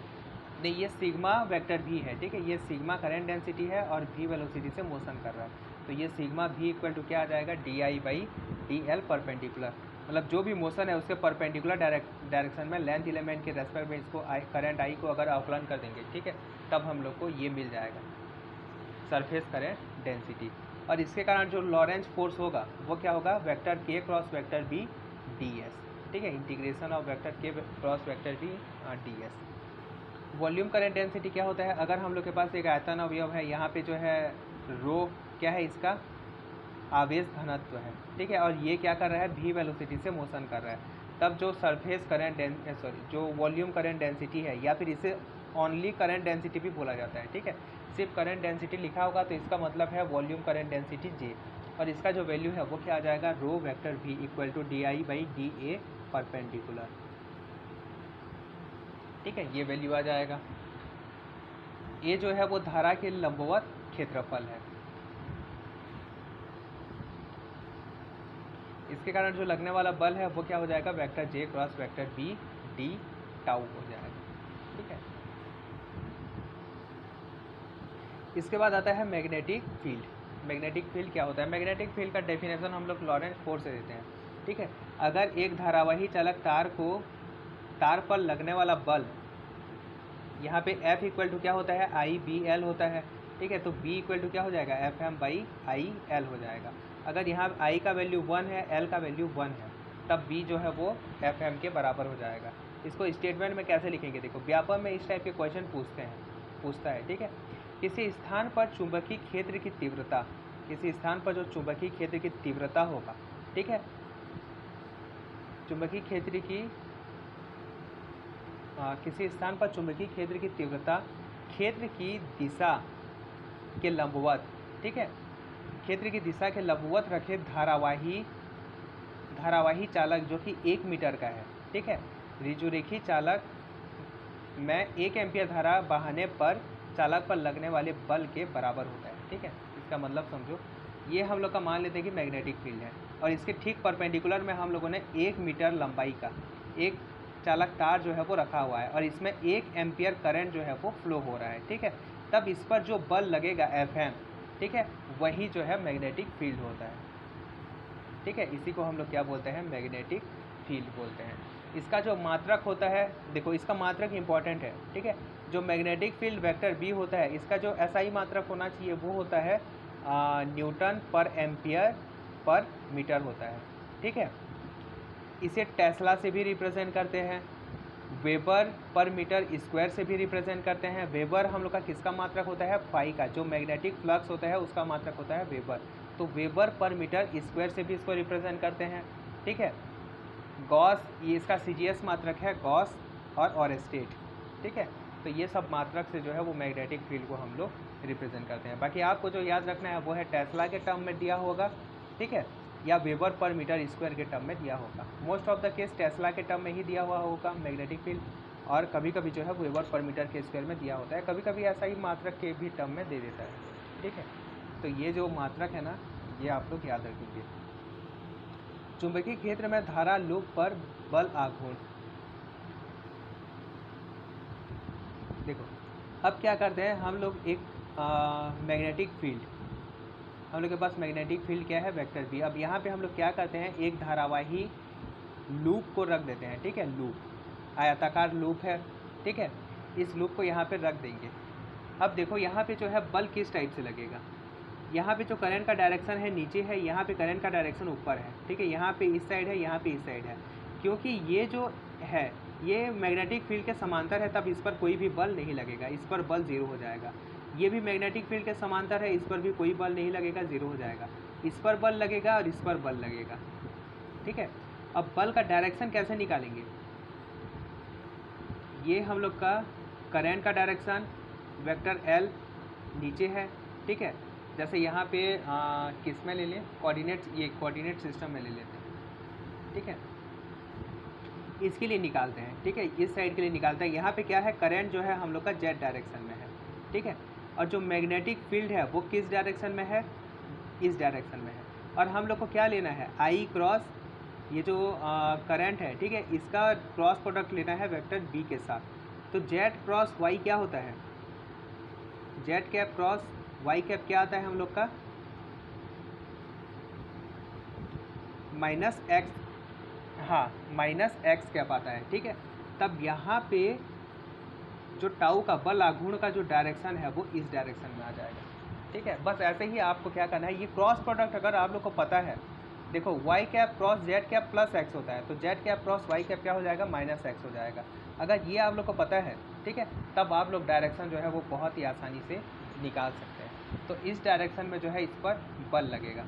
[SPEAKER 1] नहीं, ये सिग्मा वेक्टर भी है। ठीक है, ये सिग्मा करंट डेंसिटी है और भी वेलोसिटी से मोशन कर रहा है, तो ये सिग्मा भी इक्वल टू क्या आ जाएगा, D I by D L perpendicular, मतलब जो भी मोशन है उसके परपेंडिकुलर डायरेक्शन में लेंथ एलिमेंट के रेस्पेक्ट में इसको करंट आई को अगर अवकलन कर देंगे, ठीक है, तब हम लोग को ये मिल जाएगा सरफेस करंट डेंसिटी। और इसके कारण जो लॉरेंज फोर्स होगा वो क्या होगा, vector K cross vector B D S. ठीक है, integration of vector K cross vector B D S. Volume current density क्या होता है, अगर हम लोग के पास एक आयतन अवयव है, यहाँ पे जो है रो क्या है, इसका आवेश घनत्व है। ठीक है, और ये क्या कर रहा है, भी वेलोसिटी से मोशन कर रहा है, तब जो सरफेस करंट जो वॉल्यूम करंट डेंसिटी है, या फिर इसे ओनली करंट डेंसिटी भी बोला जाता है। ठीक है, सिर्फ करंट डेंसिटी लिखा होगा तो इसका मतलब है वॉल्यूम करंट डेंसिटी जे, और इसका जो वैल्यू है वो क्या आ जाएगा, रो वेक्टर भी equal to D I by D A perpendicular. ठीक है, ये वैल्यू आ जाएगा। ये जो है वो धारा के लंबवत क्षेत्रफल है, इसके कारण जो लगने वाला बल है वो क्या हो जाएगा, vector J cross vector B d tau हो जाएगा। ठीक है, इसके बाद आता है मैग्नेटिक फील्ड। मैग्नेटिक फील्ड क्या होता है, मैग्नेटिक फील्ड का डेफिनेशन हम लोग लॉरेंज फोर्स से देते हैं। ठीक है, अगर एक धारावाही चालक तार पर लगने वाला बल, यहाँ पे F इक्वल टू क्या होता है, आई बी एल होता है। ठीक है, तो B इक्वल टू क्या हो जाएगा, F M by I L हो जाएगा। अगर यहाँ I का वैल्यू 1 है, L का वैल्यू 1 है, तब B जो है वो एफ एम के बराबर हो जाएगा। इसको स्टेटमेंट में कैसे लिखेंगे, देखो व्यापक में इस टाइप के क्वेश्चन पूछता है। ठीक है, किसी स्थान पर चुंबकीय क्षेत्र की तीव्रता, किसी स्थान पर जो चुंबकीय क्षेत्र की तीव्रता होगा, ठीक है, चुंबकीय क्षेत्र की किसी स्थान पर चुंबकीय क्षेत्र की तीव्रता क्षेत्र की दिशा के लंबवत, ठीक है, क्षेत्र की दिशा के लंबवत रखे धारावाही चालक जो कि 1 मीटर का है, ठीक है, ऋजुरेखी चालक में 1 एम्पियर धारा बहाने पर चालक पर लगने वाले बल के बराबर होता है। ठीक है, इसका मतलब समझो, ये हम लोग का मान लेते हैं कि मैग्नेटिक फील्ड है, और इसके ठीक परपेंडिकुलर में हम लोगों ने 1 मीटर लंबाई का एक चालक तार जो है वो रखा हुआ है, और इसमें 1 एम्पियर करंट जो है वो फ्लो हो रहा है। ठीक है, तब इस पर जो बल लगेगा एफ एम, ठीक है, वही जो है मैग्नेटिक फील्ड होता है। ठीक है, इसी को हम लोग क्या बोलते हैं, मैग्नेटिक फील्ड बोलते हैं। इसका जो मात्रक होता है, देखो इसका मात्रक इंपॉर्टेंट है। ठीक है, जो मैग्नेटिक फील्ड वेक्टर बी होता है, इसका जो एसआई मात्रक होना चाहिए वो होता है न्यूटन पर एम्पियर पर मीटर होता है। ठीक है, इसे टेस्ला से भी रिप्रेजेंट करते हैं, वेबर पर मीटर स्क्वायर से भी रिप्रेजेंट करते हैं। वेबर हम लोग का किसका मात्रक होता है, फाई का, जो मैग्नेटिक फ्लक्स होता है उसका मात्रक होता है वेबर, तो वेबर पर मीटर स्क्वायर से भी इसको रिप्रेजेंट करते हैं। ठीक है, गॉस, ये इसका सीजीएस मात्रक है, गॉस और ऑरेस्टेट। ठीक है, तो ये सब मात्रक से जो है वो मैग्नेटिक फील्ड को हम लोग रिप्रेजेंट करते हैं। बाकी आपको जो याद रखना है वो है टेस्ला के टर्म में दिया होगा, ठीक है, या वेबर पर मीटर स्क्वायर के टर्म में दिया होगा। Most of the case Tesla के टर्म में ही दिया हुआ होगा मैग्नेटिक फील्ड, और कभी कभी जो है वेबर पर मीटर के स्क्वायर में दिया होता है, कभी कभी ऐसा ही मात्रक के भी टर्म में दे देता है। ठीक है, तो ये जो मात्रक है ना, ये आप लोग याद रखेंगे। चुंबकीय क्षेत्र में धारा लूप पर बल आघूर्ण, देखो अब क्या करते हैं हम लोग, एक मैग्नेटिक फील्ड, हम लोग के पास मैग्नेटिक फील्ड क्या है, वेक्टर बी। अब यहाँ पे हम लोग क्या करते हैं, एक धारावाही लूप को रख देते हैं। ठीक है, लूप आयताकार लूप है, ठीक है, इस लूप को यहाँ पे रख देंगे। अब देखो यहाँ पे जो है बल किस टाइप से लगेगा, यहाँ पे जो करंट का डायरेक्शन है नीचे है, यहाँ पे करंट का डायरेक्शन ऊपर है, ठीक है। यहाँ पे इस साइड है, यहाँ पे इस साइड है। क्योंकि ये जो है ये मैग्नेटिक फील्ड के समांतर है, तब इस पर कोई भी बल नहीं लगेगा, इस पर बल 0 हो जाएगा। ये भी मैग्नेटिक फील्ड के समांतर है, इस पर भी कोई बल नहीं लगेगा, 0 हो जाएगा। इस पर बल लगेगा और इस पर बल लगेगा, ठीक है। अब बल का डायरेक्शन कैसे निकालेंगे? ये हम लोग का करंट का डायरेक्शन वेक्टर एल नीचे है, ठीक है। जैसे यहाँ पे किस में ले लें, कोऑर्डिनेट्स, ये कोऑर्डिनेट सिस्टम में ले लेते हैं, ठीक है। इसके लिए निकालते हैं, ठीक है, इस साइड के लिए निकालते हैं। यहाँ पे क्या है, करंट जो है हम लोग का जेड डायरेक्शन में है, ठीक है। और जो मैग्नेटिक फील्ड है वो किस डायरेक्शन में है, इस डायरेक्शन में है। और हम लोग को क्या लेना है, आई क्रॉस ये जो करंट है, ठीक है, इसका क्रॉस प्रोडक्ट लेना है वेक्टर बी के साथ। तो जेड क्रॉस वाई क्या होता है, Z cap cross Y cap क्या आता है हम लोग का, माइनस एक्स, हाँ माइनस एक्स कैप आता है, ठीक है। तब यहाँ पे जो टाउ का बल आघूर्ण का जो डायरेक्शन है वो इस डायरेक्शन में आ जाएगा, ठीक है। बस ऐसे ही आपको क्या करना है, ये क्रॉस प्रोडक्ट अगर आप लोग को पता है, देखो Y cap cross Z cap plus X होता है, तो Z cap cross Y cap क्या हो जाएगा, माइनस एक्स हो जाएगा। अगर ये आप लोग को पता है, ठीक है, तब आप लोग डायरेक्शन जो है वो बहुत ही आसानी से निकाल सकते हैं। तो इस डायरेक्शन में जो है इस पर बल लगेगा,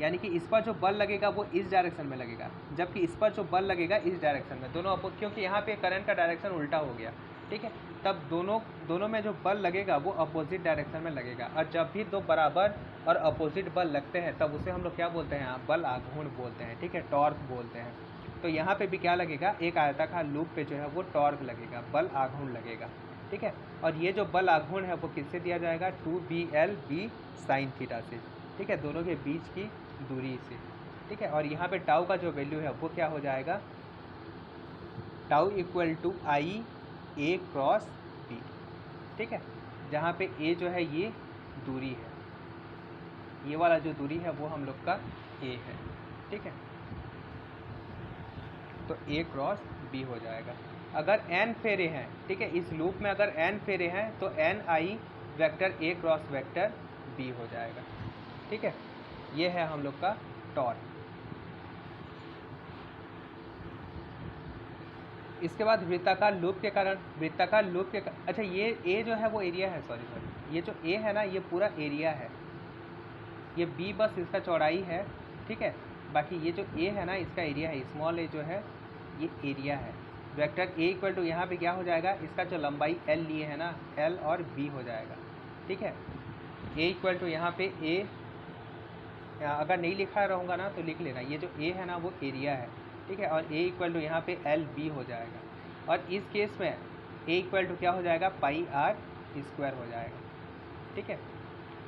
[SPEAKER 1] यानी कि इस पर जो बल लगेगा वो इस डायरेक्शन में लगेगा, जबकि इस पर जो बल लगेगा इस डायरेक्शन में, दोनों क्योंकि यहाँ पे करंट का डायरेक्शन उल्टा हो गया, ठीक है। तब दोनों में जो बल लगेगा वो अपोजिट डायरेक्शन में लगेगा। और जब भी दो बराबर और अपोजिट बल लगते हैं तब उसे हम लोग क्या बोलते हैं, बल आघूर्ण बोलते हैं, ठीक है, टॉर्क बोलते हैं। तो यहाँ पे भी क्या लगेगा, एक आयताकार लूप पे जो है वो टॉर्क लगेगा, बल आघूर्ण लगेगा, ठीक है। और ये जो बल आघूर्ण है वो किससे दिया जाएगा, 2BL B sin थीटा से, ठीक है, दोनों के बीच की दूरी से, ठीक है। और यहाँ पे टाउ का जो वैल्यू है वो क्या हो जाएगा, tau equal to I A cross B, ठीक है। जहाँ पे ए जो है ये दूरी है, ये वाला जो दूरी है वो हम लोग का ए है, ठीक है। तो ए क्रॉस बी हो जाएगा। अगर n फेरे हैं, ठीक है, इस लूप में अगर n फेरे हैं तो n I vector A cross vector B हो जाएगा, ठीक है। ये है हम लोग का टॉर्क। इसके बाद वृत्ताकार लूप के कारण, वृत्ताकार लूप के अच्छा ये ए जो है वो एरिया है, सॉरी ये जो ए है ना ये पूरा एरिया है, ये बी बस इसका चौड़ाई है, ठीक है। बाकी ये जो ए है ना इसका एरिया है, स्मॉल ए जो है ये एरिया है। वेक्टर ए इक्वल टू यहाँ पे क्या हो जाएगा, इसका जो लंबाई एल लिए है ना, एल और बी हो जाएगा, ठीक है। ए इक्वल टू यहाँ पे ए, अगर नहीं लिखा रहूँगा ना तो लिख लेना, ये जो ए है ना वो एरिया है, ठीक है। और ए इक्वल टू यहाँ पे एल बी हो जाएगा। और इस केस में ए इक्वल टू क्या हो जाएगा, पाई आर स्क्वायर हो जाएगा, ठीक है।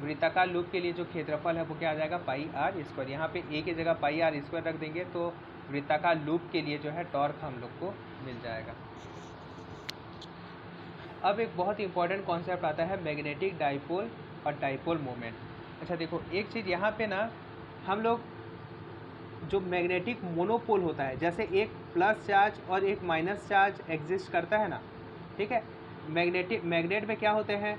[SPEAKER 1] वृत्ताकार लूप के लिए जो क्षेत्रफल है वो क्या आ जाएगा, पाई आर स्क्वायर। यहाँ पे ए की जगह पाई आर स्क्वायर रख देंगे तो वृत्ताकार लूप के लिए जो है टॉर्क हम लोग को मिल जाएगा। अब एक बहुत ही इंपॉर्टेंट कॉन्सेप्ट आता है मैग्नेटिक डाइपोल और डाइपोल मोमेंट। अच्छा देखो एक चीज़ यहाँ पे ना, हम लोग जो मैग्नेटिक मोनोपोल होता है, जैसे एक प्लस चार्ज और एक माइनस चार्ज एग्जिस्ट करता है ना, ठीक है। मैग्नेट में क्या होते हैं,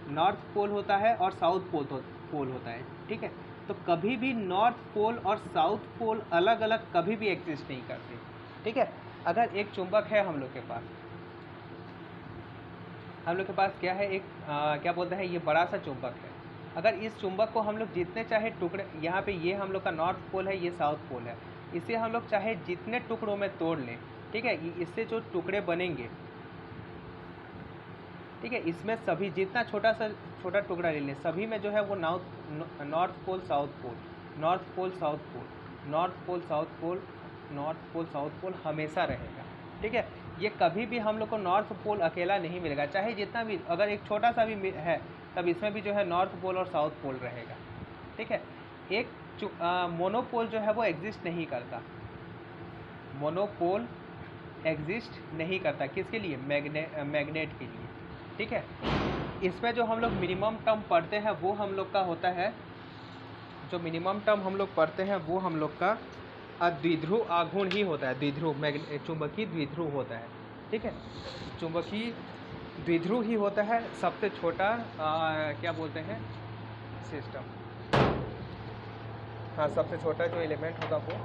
[SPEAKER 1] नॉर्थ पोल होता है और साउथ पोल होता है, ठीक है। तो कभी भी नॉर्थ पोल और साउथ पोल अलग अलग कभी भी एग्जिस्ट नहीं करते, ठीक है। अगर एक चुंबक है हम लोग के पास क्या है, एक क्या बोलते हैं, ये बड़ा सा चुंबक है। अगर इस चुंबक को हम लोग जितने चाहे टुकड़े, यहाँ पे ये हम लोग का नॉर्थ पोल है, ये साउथ पोल है, इसे हम लोग चाहे जितने टुकड़ों में तोड़ लें, ठीक है, इससे जो टुकड़े बनेंगे, ठीक है, इसमें सभी जितना छोटा टुकड़ा ले लें, सभी में जो है वो north pole south pole, north pole south pole, north pole south pole, north pole south pole हमेशा रहेगा, ठीक है। ये कभी भी हम लोग को नॉर्थ पोल अकेला नहीं मिलेगा, चाहे जितना भी, अगर एक छोटा सा भी है तब इसमें भी जो है नॉर्थ पोल और साउथ पोल रहेगा, ठीक है। एक मोनोपोल जो है वो एग्जिस्ट नहीं करता, मोनोपोल एग्जिस्ट नहीं करता, किसके लिए, मैग्नेट के लिए, ठीक है। इसमें जो हम लोग मिनिमम टर्म पढ़ते हैं वो हम लोग का होता है, जो मिनिमम टर्म हम लोग पढ़ते हैं वो हम लोग का द्विध्रुव आघूर्ण ही होता है, द्विध्रुव चुंबकीय द्विध्रुव होता है, ठीक है। चुंबकीय द्विध्रुव ही होता है सबसे छोटा क्या बोलते हैं सिस्टम, हाँ, सबसे छोटा जो एलिमेंट होगा वो,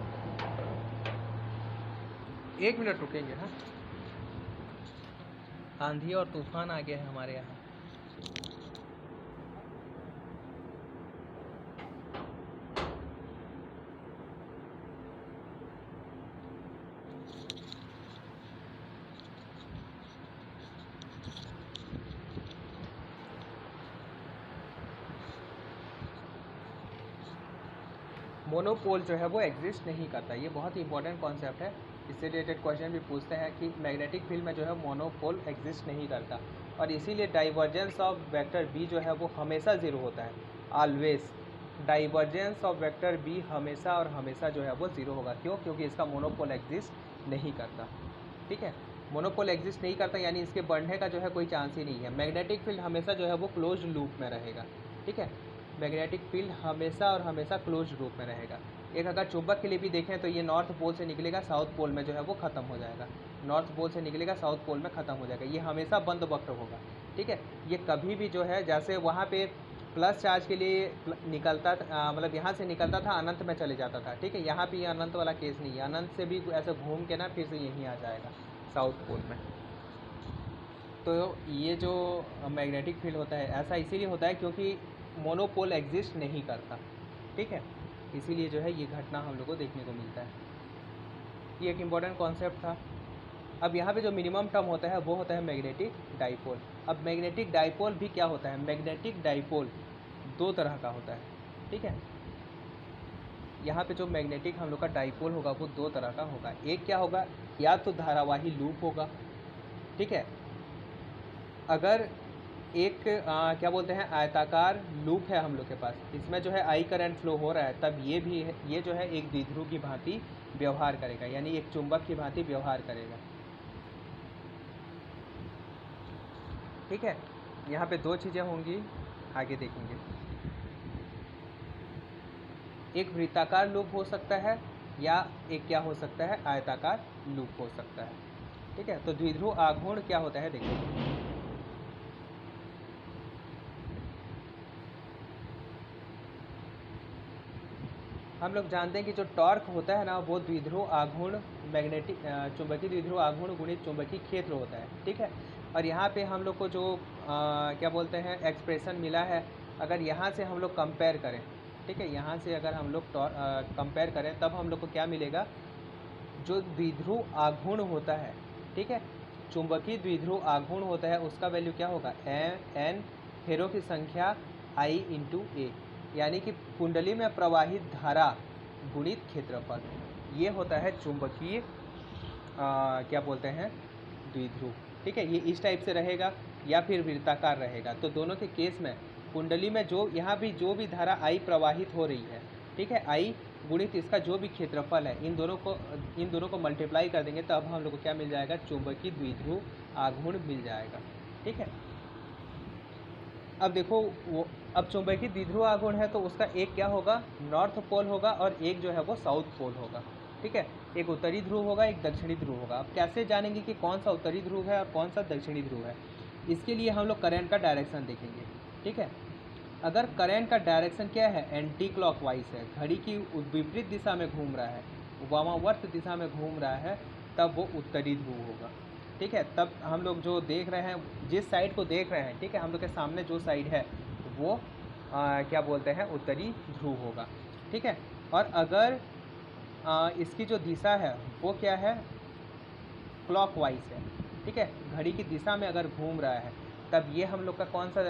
[SPEAKER 1] 1 मिनट रुकेंगे। हाँ, आंधी और तूफान आ गया है हमारे यहाँ। मोनोपोल जो है वो एग्जिस्ट नहीं करता। ये बहुत ही इंपॉर्टेंट कॉन्सेप्ट है। इससे रिलेटेड क्वेश्चन भी पूछते हैं कि मैग्नेटिक फील्ड में जो है मोनोपोल एग्जिस्ट नहीं करता, और इसीलिए डाइवर्जेंस ऑफ वेक्टर बी जो है वो हमेशा ज़ीरो होता है। Always divergence of vector B हमेशा और हमेशा जो है वो ज़ीरो होगा। क्यों? क्योंकि इसका मोनोपोल एग्जिस्ट नहीं करता। ठीक है, मोनोपोल एग्जिस्ट नहीं करता यानी इसके बढ़ने का जो है कोई चांस ही नहीं है। मैग्नेटिक फील्ड हमेशा जो है वो क्लोज लूप में रहेगा। ठीक है, मैग्नेटिक फील्ड हमेशा और हमेशा क्लोज लूप में रहेगा। एक अगर चुंबक के लिए भी देखें तो ये नॉर्थ पोल से निकलेगा, साउथ पोल में जो है वो ख़त्म हो जाएगा। नॉर्थ पोल से निकलेगा, साउथ पोल में ख़त्म हो जाएगा। ये हमेशा बंद वक्र होगा। ठीक है, ये कभी भी जो है, जैसे वहाँ पे प्लस चार्ज के लिए निकलता था, मतलब यहाँ से निकलता था अनंत में चले जाता था। ठीक है, यहाँ पे ये अनंत वाला केस नहीं है। अनंत से भी ऐसे घूम के ना फिर से यहीं आ जाएगा साउथ पोल में। तो ये जो मैग्नेटिक फील्ड होता है ऐसा इसीलिए होता है क्योंकि मोनोपोल एग्जिस्ट नहीं करता। ठीक है, इसीलिए जो है ये घटना हम लोग को देखने को मिलता है। ये एक इम्पॉर्टेंट कॉन्सेप्ट था। अब यहाँ पे जो मिनिमम टर्म होता है वो होता है मैग्नेटिक डाइपोल। अब मैग्नेटिक डाइपोल भी क्या होता है? मैग्नेटिक डाइपोल 2 तरह का होता है। ठीक है, यहाँ पे जो मैग्नेटिक हम लोग का डाइपोल होगा वो 2 तरह का होगा। एक क्या होगा? या तो धारावाही लूप होगा। ठीक है, अगर एक क्या बोलते हैं आयताकार लूप है हम लोग के पास, इसमें जो है आई करंट फ्लो हो रहा है, तब ये भी है, ये जो है एक द्विध्रुव की भांति व्यवहार करेगा, यानी एक चुंबक की भांति व्यवहार करेगा। ठीक है, यहाँ पे 2 चीज़ें होंगी, आगे देखेंगे। एक वृत्ताकार लूप हो सकता है या एक क्या हो सकता है? आयताकार लूप हो सकता है। ठीक है, तो द्विध्रुव आघूर्ण क्या होता है देखिए। हम लोग जानते हैं कि जो टॉर्क होता है ना वो द्विध्रुव आघूर्ण मैग्नेटिक चुंबकीय द्विध्रुव आघूर्ण गुणित चुंबकीय क्षेत्र होता है। ठीक है, और यहाँ पे हम लोग को जो क्या बोलते हैं एक्सप्रेशन मिला है, अगर यहाँ से हम लोग कंपेयर करें, ठीक है, यहाँ से अगर हम लोग कंपेयर करें तब हम लोग को क्या मिलेगा? जो द्विध्रुव आघूर्ण होता है, ठीक है, चुंबकीय द्विध्रुव आघूर्ण होता है, उसका वैल्यू क्या होगा? एन फेरों की संख्या आई इंटू ए, यानी कि कुंडली में प्रवाहित धारा गुणित क्षेत्रफल, ये होता है चुंबकीय क्या बोलते हैं? द्विध्रुव। ठीक है, ये इस टाइप से रहेगा या फिर वृत्ताकार रहेगा। तो दोनों के केस में कुंडली में जो यहाँ भी जो भी धारा आई प्रवाहित हो रही है, ठीक है, आई गुणित इसका जो भी क्षेत्रफल है, इन दोनों को मल्टीप्लाई कर देंगे तब हम लोग को क्या मिल जाएगा? चुंबकीय द्विध्रुव आघूर्ण मिल जाएगा। ठीक है, अब देखो वो, अब चुंबकीय द्विध्रुव आघूर्ण है तो उसका एक क्या होगा? नॉर्थ पोल होगा और एक जो है वो साउथ पोल होगा। ठीक है, एक उत्तरी ध्रुव होगा, एक दक्षिणी ध्रुव होगा। अब कैसे जानेंगे कि कौन सा उत्तरी ध्रुव है और कौन सा दक्षिणी ध्रुव है? इसके लिए हम लोग करंट का डायरेक्शन देखेंगे। ठीक है, अगर करंट का डायरेक्शन क्या है? एंटी क्लॉकवाइज है, घड़ी की विपरीत दिशा में घूम रहा है, वामावर्त दिशा में घूम रहा है, तब वो उत्तरी ध्रुव होगा। ठीक है, तब हम लोग जो देख रहे हैं, जिस साइड को देख रहे हैं, ठीक है, हम लोग के सामने जो साइड है वो क्या बोलते हैं? उत्तरी ध्रुव होगा। ठीक है, और अगर इसकी जो दिशा है वो क्या है? क्लॉकवाइज है। ठीक है, घड़ी की दिशा में अगर घूम रहा है तब ये हम लोग का कौन सा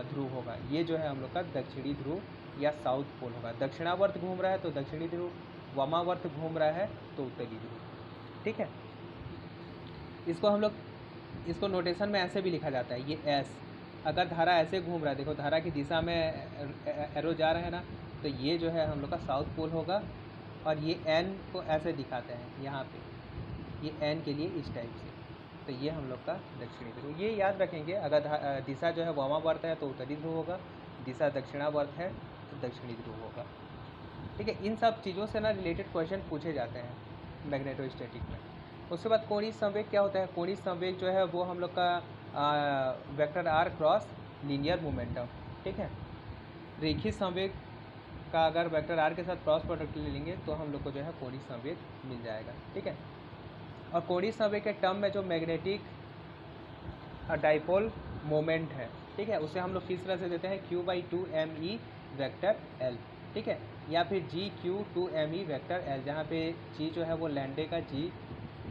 [SPEAKER 1] ध्रुव होगा? ये जो है हम लोग का दक्षिणी ध्रुव या साउथ पोल होगा। दक्षिणावर्त घूम रहा है तो दक्षिणी ध्रुव, वामावर्त घूम रहा है तो उत्तरी ध्रुव। ठीक है, इसको हम लोग, इसको नोटेशन में ऐसे भी लिखा जाता है, ये एस। अगर धारा ऐसे घूम रहा है, देखो धारा की दिशा में एरो जा रहा है ना, तो ये जो है हम लोग का साउथ पोल होगा, और ये एन को ऐसे दिखाते हैं यहाँ पे, ये एन के लिए इस टाइप से, तो ये हम लोग का दक्षिणी ध्रुव। ये याद रखेंगे, अगर दिशा जो है वामावर्त है तो उत्तरी ध्रुव होगा, दिशा दक्षिणावर्त है तो दक्षिणी ध्रुव होगा। ठीक है, इन सब चीज़ों से ना रिलेटेड क्वेश्चन पूछे जाते हैं मैग्नेटोस्टैटिक में। उसके बाद कोणीय संवेग क्या होता है? कोणीय संवेग जो है वो हम लोग का vector R cross linear momentum. ठीक है, रेखीय संवेग का अगर वेक्टर आर के साथ क्रॉस प्रोडक्ट ले लेंगे तो हम लोग को जो है कोणीय संवेग मिल जाएगा, ठीक है। और कोणीय संवेग के टर्म में जो मैग्नेटिक डाइपोल मोमेंट है, ठीक है, उसे हम लोग किस तरह से देते हैं, Q/2me वेक्टर L, ठीक है, या फिर GQ2me वेक्टर L, जहाँ पे G जो है वो लैंडे का G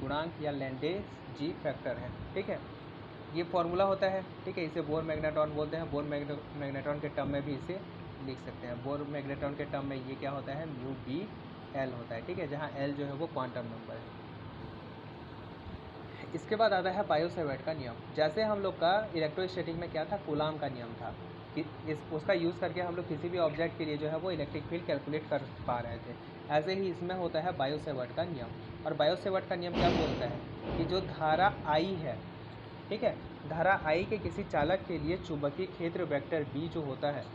[SPEAKER 1] गुणांक या लैंडे G फैक्टर है, ठीक है। ये फॉर्मूला होता है, ठीक है। इसे बोर मैग्नेट्रॉन बोलते हैं। बोर मैग्नेट्रॉन के टर्म में भी इसे लिख सकते हैं। बोर मैग्नेट्रॉन के टर्म में ये क्या होता है, μB/L होता है, ठीक है, जहाँ L जो है वो क्वांटम नंबर है। इसके बाद आता है बायो-सेवर्ट का नियम। जैसे हम लोग का इलेक्ट्रोस्टैटिक में क्या था, कूलाम का नियम था कि उसका यूज़ करके हम लोग किसी भी ऑब्जेक्ट के लिए जो है वो इलेक्ट्रिक फील्ड कैलकुलेट कर पा रहे थे। ऐसे ही इसमें होता है बायो-सेवर्ट का नियम। और बायो-सेवर्ट का नियम क्या बोलता है कि जो धारा I है, ठीक है, धारा I के किसी चालक के लिए चुंबकीय क्षेत्र वेक्टर B जो होता है,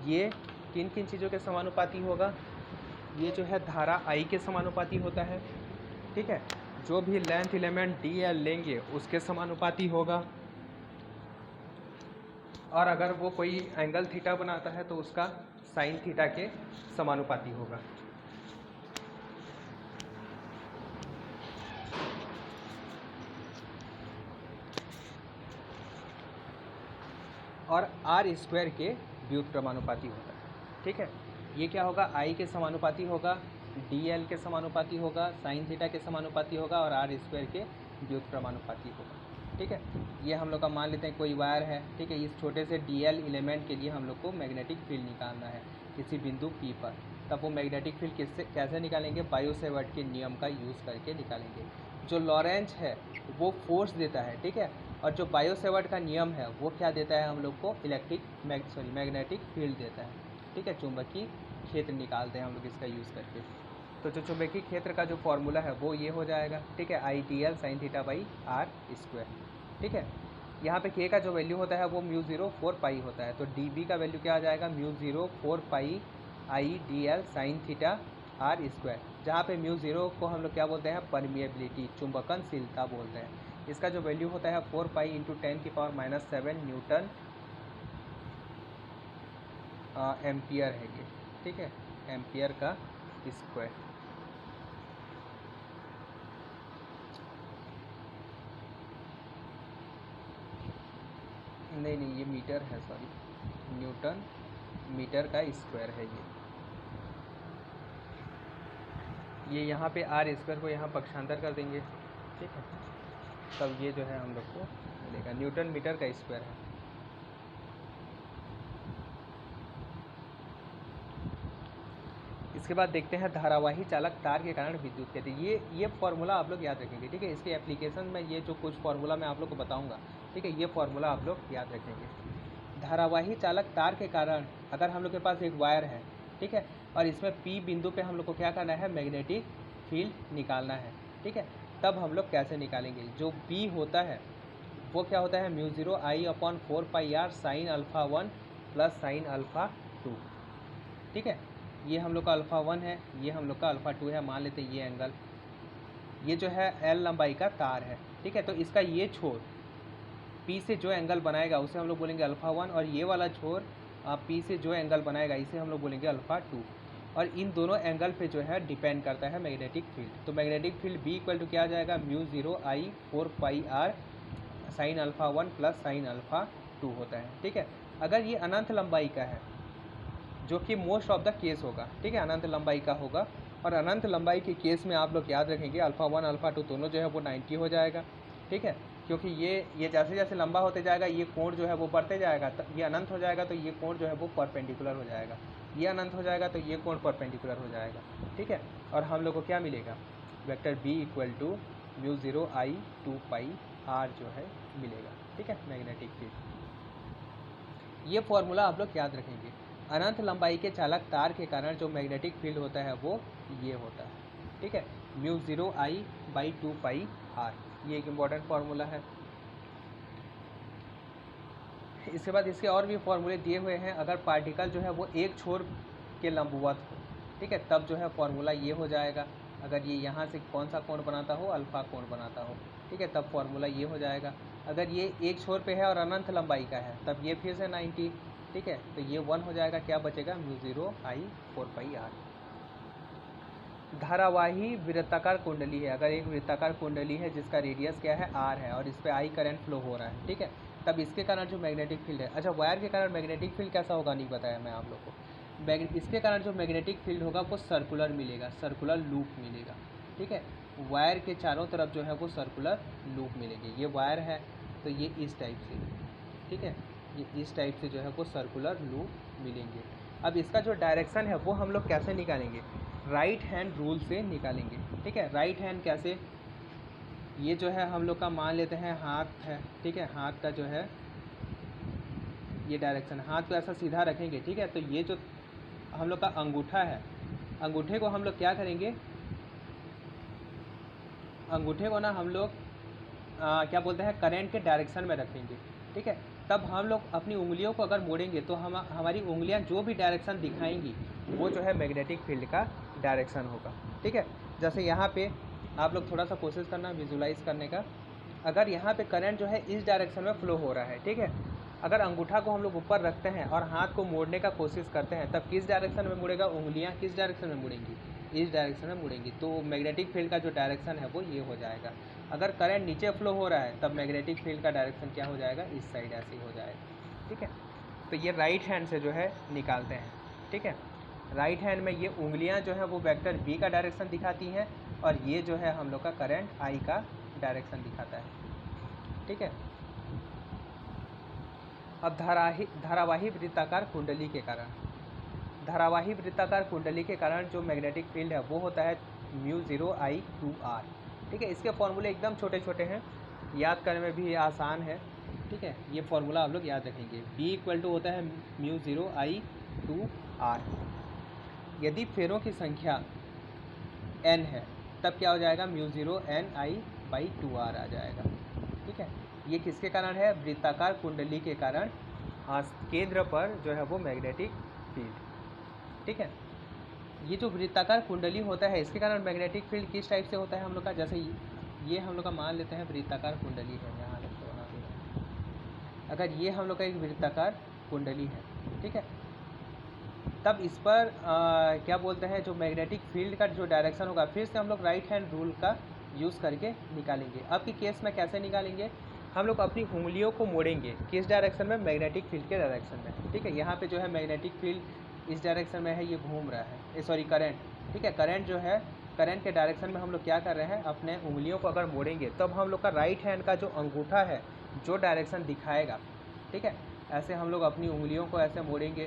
[SPEAKER 1] ये किन किन चीज़ों के समानुपाती होगा, ये जो है धारा I के समानुपाती होता है, ठीक है। जो भी लेंथ एलिमेंट DL लेंगे उसके समानुपाती होगा, और अगर वो कोई एंगल थीटा बनाता है तो उसका साइन थीटा के समानुपाती होगा। और R स्क्वायर के व्युत्क्रमानुपाती होता है, ठीक है। ये क्या होगा, I के समानुपाती होगा, DL के समानुपाती होगा, साइन थीटा के समानुपाती होगा, और R स्क्वायर के व्युत्क्रमानुपाती होगा, ठीक है। ये हम लोग का मान लेते हैं कोई वायर है, ठीक है। इस छोटे से DL एलिमेंट के लिए हम लोग को मैग्नेटिक फील्ड निकालना है किसी बिंदु P पर। तब वो मैग्नेटिक फील्ड कैसे निकालेंगे, बायो-सेवर्ट के नियम का यूज़ करके निकालेंगे। जो लॉरेंज है वो फोर्स देता है, ठीक है, और जो बायो-सेवर्ट का नियम है वो क्या देता है हम लोग को, मैग्नेटिक फील्ड देता है, ठीक है। चुंबकीय क्षेत्र निकालते हैं हम लोग इसका यूज़ करके। तो जो चुंबकीय क्षेत्र का जो फॉर्मूला है वो ये हो जाएगा, ठीक है, IDL sin theta by R square, ठीक है। यहाँ पे K का जो वैल्यू होता है वो μ04 पाई होता है, तो DB का वैल्यू क्या आ जाएगा, μ04 पाई IDL sin theta R square, जहाँ पे μ0 को हम लोग क्या बोलते हैं, परमिएबिलिटी, चुंबकनशीलता बोलते हैं। इसका जो वैल्यू होता है 4 पाई इंटू 10⁻⁷ न्यूटन एम्पियर है ये, ठीक है, एम्पियर का स्क्वायर। नहीं ये मीटर है, सॉरी, न्यूटन मीटर का स्क्वायर है ये यहाँ पे R स्क्वायर को यहाँ पक्षांतर कर देंगे, ठीक है, तब ये जो है हम लोग को मिलेगा, न्यूटन मीटर का स्क्वायर है। इसके बाद देखते हैं धारावाही चालक तार के कारण विद्युत गति। ये फार्मूला आप लोग याद रखेंगे, ठीक है। इसके एप्लीकेशन में ये जो कुछ फार्मूला मैं आप लोग को बताऊंगा, ठीक है, ये फार्मूला आप लोग याद रखेंगे। धारावाही चालक तार के कारण अगर हम लोग के पास एक वायर है, ठीक है, और इसमें P बिंदु पे हम लोग को क्या करना है, मैग्नेटिक फील्ड निकालना है, ठीक है, तब हम लोग कैसे निकालेंगे। जो B होता है वो क्या होता है, μ0 I/4 pi R sine alpha 1 plus sine alpha 2, ठीक है। ये हम लोग का अल्फ़ा 1 है, ये हम लोग का अल्फ़ा 2 है। मान लेते हैं ये एंगल, ये जो है L लंबाई का तार है, ठीक है। तो इसका ये छोर P से जो एंगल बनाएगा उसे हम लोग बोलेंगे अल्फ़ा 1, और ये वाला छोर P से जो एंगल बनाएगा इसे हम लोग बोलेंगे अल्फ़ा 2। और इन दोनों एंगल पे जो है डिपेंड करता है मैग्नेटिक फील्ड। तो magnetic field B equal to क्या आ जाएगा, μ0 I/4 pi R sine alpha 1 plus sine alpha 2 होता है, ठीक है। अगर ये अनंत लंबाई का है, जो कि मोस्ट ऑफ द केस होगा, ठीक है, अनंत लंबाई का होगा, और अनंत लंबाई के केस में आप लोग याद रखेंगे अल्फ़ा 1 अल्फ़ा 2 दोनों जो है वो 90 हो जाएगा, ठीक है, क्योंकि ये जैसे जैसे लंबा होते जाएगा ये कोण जो है वो बढ़ते जाएगा। ये अनंत हो जाएगा तो ये कोण जो है वो परपेंडिकुलर हो जाएगा, ये अनंत हो जाएगा तो ये कोण परपेंडिकुलर हो जाएगा, ठीक है। और हम लोग को क्या मिलेगा, vector B equal to μ0 I/2 pi R जो है मिलेगा, ठीक है, मैग्नेटिक फील्ड। ये फॉर्मूला आप लोग याद रखेंगे। अनंत लंबाई के चालक तार के कारण जो मैग्नेटिक फील्ड होता है वो ये होता है, ठीक है, μ0 I/2 पाई R, ये एक इम्पॉर्टेंट फार्मूला है। इसके बाद इसके और भी फार्मूले दिए हुए हैं। अगर पार्टिकल जो है वो एक छोर के लंबवत हो, ठीक है, तब जो है फार्मूला ये हो जाएगा। अगर ये यहाँ से कौन सा कोण बनाता हो, अल्फ़ा कोण बनाता हो, ठीक है, तब फार्मूला ये हो जाएगा। अगर ये एक छोर पे है और अनंत लंबाई का है तब ये फिर से 90, ठीक है, तो ये 1 हो जाएगा, क्या बचेगा म्यू 0 आई 4 पाई आर। धारावाही वृत्ताकार कुंडली है, अगर एक वृत्ताकार कुंडली है जिसका रेडियस क्या है आर है और इस पर आई करंट फ्लो हो रहा है, ठीक है, तब इसके कारण जो मैग्नेटिक फील्ड है, अच्छा वायर के कारण मैग्नेटिक फील्ड कैसा होगा नहीं बताया मैं आप लोग को। इसके कारण जो मैग्नेटिक फील्ड होगा वो सर्कुलर मिलेगा, सर्कुलर लूप मिलेगा, ठीक है, वायर के चारों तरफ जो है वो सर्कुलर लूप मिलेंगे। ये वायर है तो ये इस टाइप से, ठीक है, ये इस टाइप से जो है वो सर्कुलर लूप मिलेंगे। अब इसका जो डायरेक्शन है वो हम लोग कैसे निकालेंगे, राइट हैंड रूल से निकालेंगे, ठीक है। राइट हैंड कैसे, ये जो है हम लोग का मान लेते हैं हाथ है, ठीक है, हाथ का जो है ये डायरेक्शन, हाथ को ऐसा सीधा रखेंगे, ठीक है, तो ये जो हम लोग का अंगूठा है, अंगूठे को हम लोग क्या करेंगे, अंगूठे को ना हम लोग क्या बोलते हैं करंट के डायरेक्शन में रखेंगे, ठीक है। तब हम लोग अपनी उंगलियों को अगर मोड़ेंगे तो हमारी उंगलियां जो भी डायरेक्शन दिखाएंगी वो जो है मैग्नेटिक फील्ड का डायरेक्शन होगा, ठीक है। जैसे यहाँ पे आप लोग थोड़ा सा कोशिश करना विजुलाइज करने का, अगर यहाँ पे करंट जो है इस डायरेक्शन में फ्लो हो रहा है, ठीक है, अगर अंगूठा को हम लोग ऊपर रखते हैं और हाथ को मोड़ने का कोशिश करते हैं तब किस डायरेक्शन में मुड़ेगा, उंगलियाँ किस डायरेक्शन में मुड़ेंगी, इस डायरेक्शन में मुड़ेंगी, तो मैग्नेटिक फील्ड का जो डायरेक्शन है वो ये हो जाएगा। अगर करंट नीचे फ्लो हो रहा है तब मैग्नेटिक फील्ड का डायरेक्शन क्या हो जाएगा, इस साइड ऐसे ही हो जाएगा, ठीक है। तो ये राइट हैंड से जो है निकालते हैं, ठीक है। राइट हैंड में ये उंगलियां जो है वो वेक्टर बी का डायरेक्शन दिखाती हैं और ये जो है हम लोग का करंट आई का डायरेक्शन दिखाता है, ठीक है। अब धारावाही वृत्ताकार कुंडली के कारण, धारावाही वृत्ताकार कुंडली के कारण जो मैग्नेटिक फील्ड है वो होता है म्यू 0 आई 2 आर, ठीक है। इसके फॉर्मूले एकदम छोटे छोटे हैं, याद करने में भी आसान है, ठीक है। ये फॉर्मूला आप लोग याद रखेंगे, B इक्वल टू होता है म्यू 0 आई 2 आर। यदि फेरों की संख्या n है तब क्या हो जाएगा, mu 0 n I by 2 R आ जाएगा, ठीक है। ये किसके कारण है, वृत्ताकार कुंडली के कारण केंद्र पर जो है वो मैग्नेटिक फील्ड, ठीक है। ये जो वृत्ताकार कुंडली होता है इसके कारण मैग्नेटिक फील्ड किस टाइप से होता है हम लोग का, जैसे ये हम लोग का मान लेते हैं वृत्ताकार कुंडली है, यहाँ बना दें, अगर ये हम लोग का एक वृत्ताकार कुंडली है, ठीक है, तब इस पर क्या बोलते हैं जो मैग्नेटिक फील्ड का जो डायरेक्शन होगा फिर से हम लोग राइट हैंड रूल का यूज़ करके निकालेंगे। अब की केस में कैसे निकालेंगे, हम लोग अपनी उंगलियों को मोड़ेंगे किस डायरेक्शन में, मैग्नेटिक फील्ड के डायरेक्शन में, ठीक है। यहाँ पे जो है मैग्नेटिक फील्ड इस डायरेक्शन में है, ये घूम रहा है, सॉरी करंट, ठीक है, करंट जो है करंट के डायरेक्शन में हम लोग क्या कर रहे हैं, अपने उंगलियों को अगर मोड़ेंगे तब हम लोग का राइट हैंड का जो अंगूठा है जो डायरेक्शन दिखाएगा, ठीक है, ऐसे हम लोग अपनी उंगलियों को ऐसे मोड़ेंगे,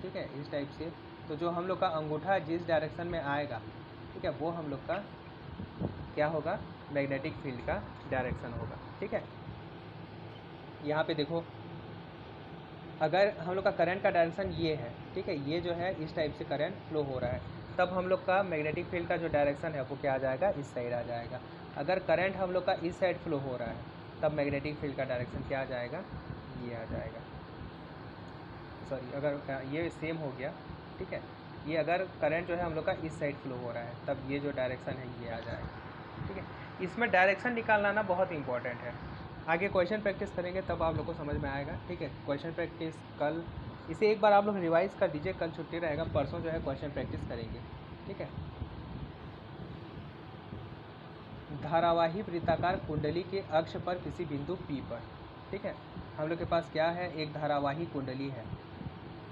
[SPEAKER 1] ठीक है, इस टाइप से, तो जो हम लोग का अंगूठा जिस डायरेक्शन में आएगा, ठीक है, वो हम लोग का क्या होगा, मैग्नेटिक फील्ड का डायरेक्शन होगा, ठीक है। यहाँ पे देखो, अगर हम लोग का करंट का डायरेक्शन ये है, ठीक है, ये जो है इस टाइप से करंट फ्लो हो रहा है, तब हम लोग का मैग्नेटिक फील्ड का जो डायरेक्शन है वो क्या आ जाएगा, इस साइड आ जाएगा। अगर करंट हम लोग का इस साइड फ्लो हो रहा है तब मैग्नेटिक फील्ड का डायरेक्शन क्या आ जाएगा, ये आ जाएगा, सॉरी अगर ये सेम हो गया, ठीक है, ये अगर करंट जो है हम लोग का इस साइड फ्लो हो रहा है तब ये जो डायरेक्शन है ये आ जाएगा, ठीक है। इसमें डायरेक्शन निकालना ना बहुत इंपॉर्टेंट है, आगे क्वेश्चन प्रैक्टिस करेंगे तब आप लोग को समझ में आएगा, ठीक है। क्वेश्चन प्रैक्टिस कल, इसे एक बार आप लोग रिवाइज कर दीजिए, कल छुट्टी रहेगा, परसों जो है क्वेश्चन प्रैक्टिस करेंगे, ठीक है। धारावाही वृत्ताकार कुंडली के अक्ष पर किसी बिंदु P पर, ठीक है, हम लोग के पास क्या है, एक धारावाही कुंडली है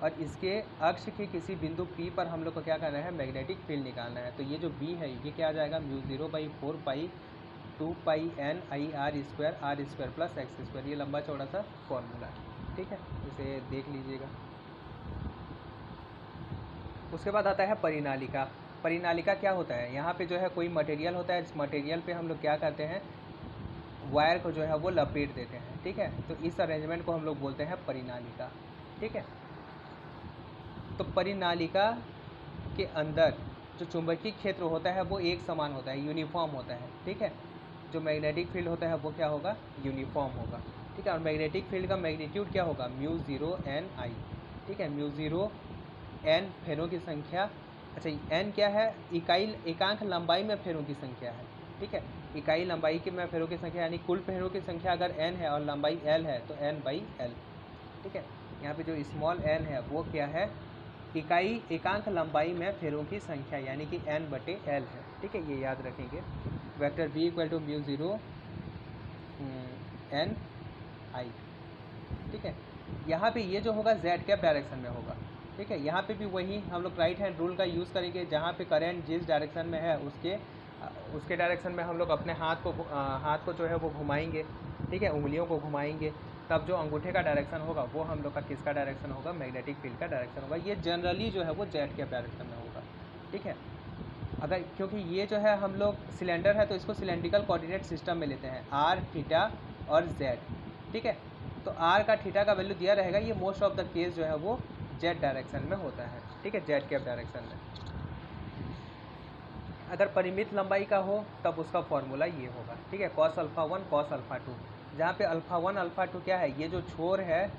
[SPEAKER 1] और इसके अक्ष के किसी बिंदु P पर हम लोग को क्या करना है, मैग्नेटिक फील्ड निकालना है। तो ये जो B है ये क्या आ जाएगा, mu 0 by 4 pi 2 pi n I R square plus x square, ये लंबा चौड़ा सा फॉर्मूला है, ठीक है, इसे देख लीजिएगा। उसके बाद आता है परिनालिका। परिनालिका क्या होता है, यहाँ पे जो है कोई मटेरियल होता है, इस मटेरियल पे हम लोग क्या करते हैं, वायर को जो है वो लपेट देते हैं, ठीक है, तो इस अरेंजमेंट को हम लोग बोलते हैं परिनालिका, ठीक है। तो परिनालिका के अंदर जो चुंबकीय क्षेत्र होता है वो एक समान होता है, यूनिफॉर्म होता है, ठीक है। जो मैग्नेटिक फील्ड होता है वो क्या होगा, यूनिफॉर्म होगा, ठीक है। और मैग्नेटिक फील्ड का मैग्नीट्यूड क्या होगा, म्यू 0 n आई, ठीक है, म्यू 0 n फेरों की संख्या, अच्छा n क्या है, इकाई एकांक लंबाई में फेरों की संख्या है, ठीक है, इकाई लंबाई के में फेरों की संख्या यानी कुल फेरों की संख्या अगर n है और लंबाई l है तो n बाई l, ठीक है। यहाँ पे जो स्मॉल n है वो क्या है, इकाई एकांक लंबाई में फेरों की संख्या यानी कि n/l है। ठीक है, ये याद रखेंगे। Vector b equal to mu 0 n i। ठीक है, यहाँ पे ये जो होगा z कैप डायरेक्शन में होगा। ठीक है, यहाँ पे भी वही हम लोग राइट हैंड रूल का यूज़ करेंगे, जहाँ पे करंट जिस डायरेक्शन में है उसके डायरेक्शन में हम लोग अपने हाथ को जो है वो घुमाएंगे। ठीक है, उंगलियों को घुमाएंगे, तब जो अंगूठे का डायरेक्शन होगा वो हम लोग का किसका डायरेक्शन होगा, मैग्नेटिक फील्ड का डायरेक्शन होगा। ये जनरली जो है वो जेड कैप डायरेक्शन में होगा। ठीक है, अगर क्योंकि ये जो है हम लोग सिलेंडर है तो इसको सिलेंड्रिकल कोऑर्डिनेट सिस्टम में लेते हैं, आर, थीटा और जेड। ठीक है, तो आर का थीटा का वैल्यू दिया रहेगा, ये मोस्ट ऑफ द केस जो है वो जेड डायरेक्शन में होता है। ठीक है, जेड कैप डायरेक्शन में। अगर परिमित लंबाई का हो तब उसका फॉर्मूला ये होगा। ठीक है, कॉस अल्फ़ा 1 कॉस अल्फ़ा 2, जहाँ पे अल्फ़ा 1 अल्फ़ा 2 क्या है, ये जो छोर है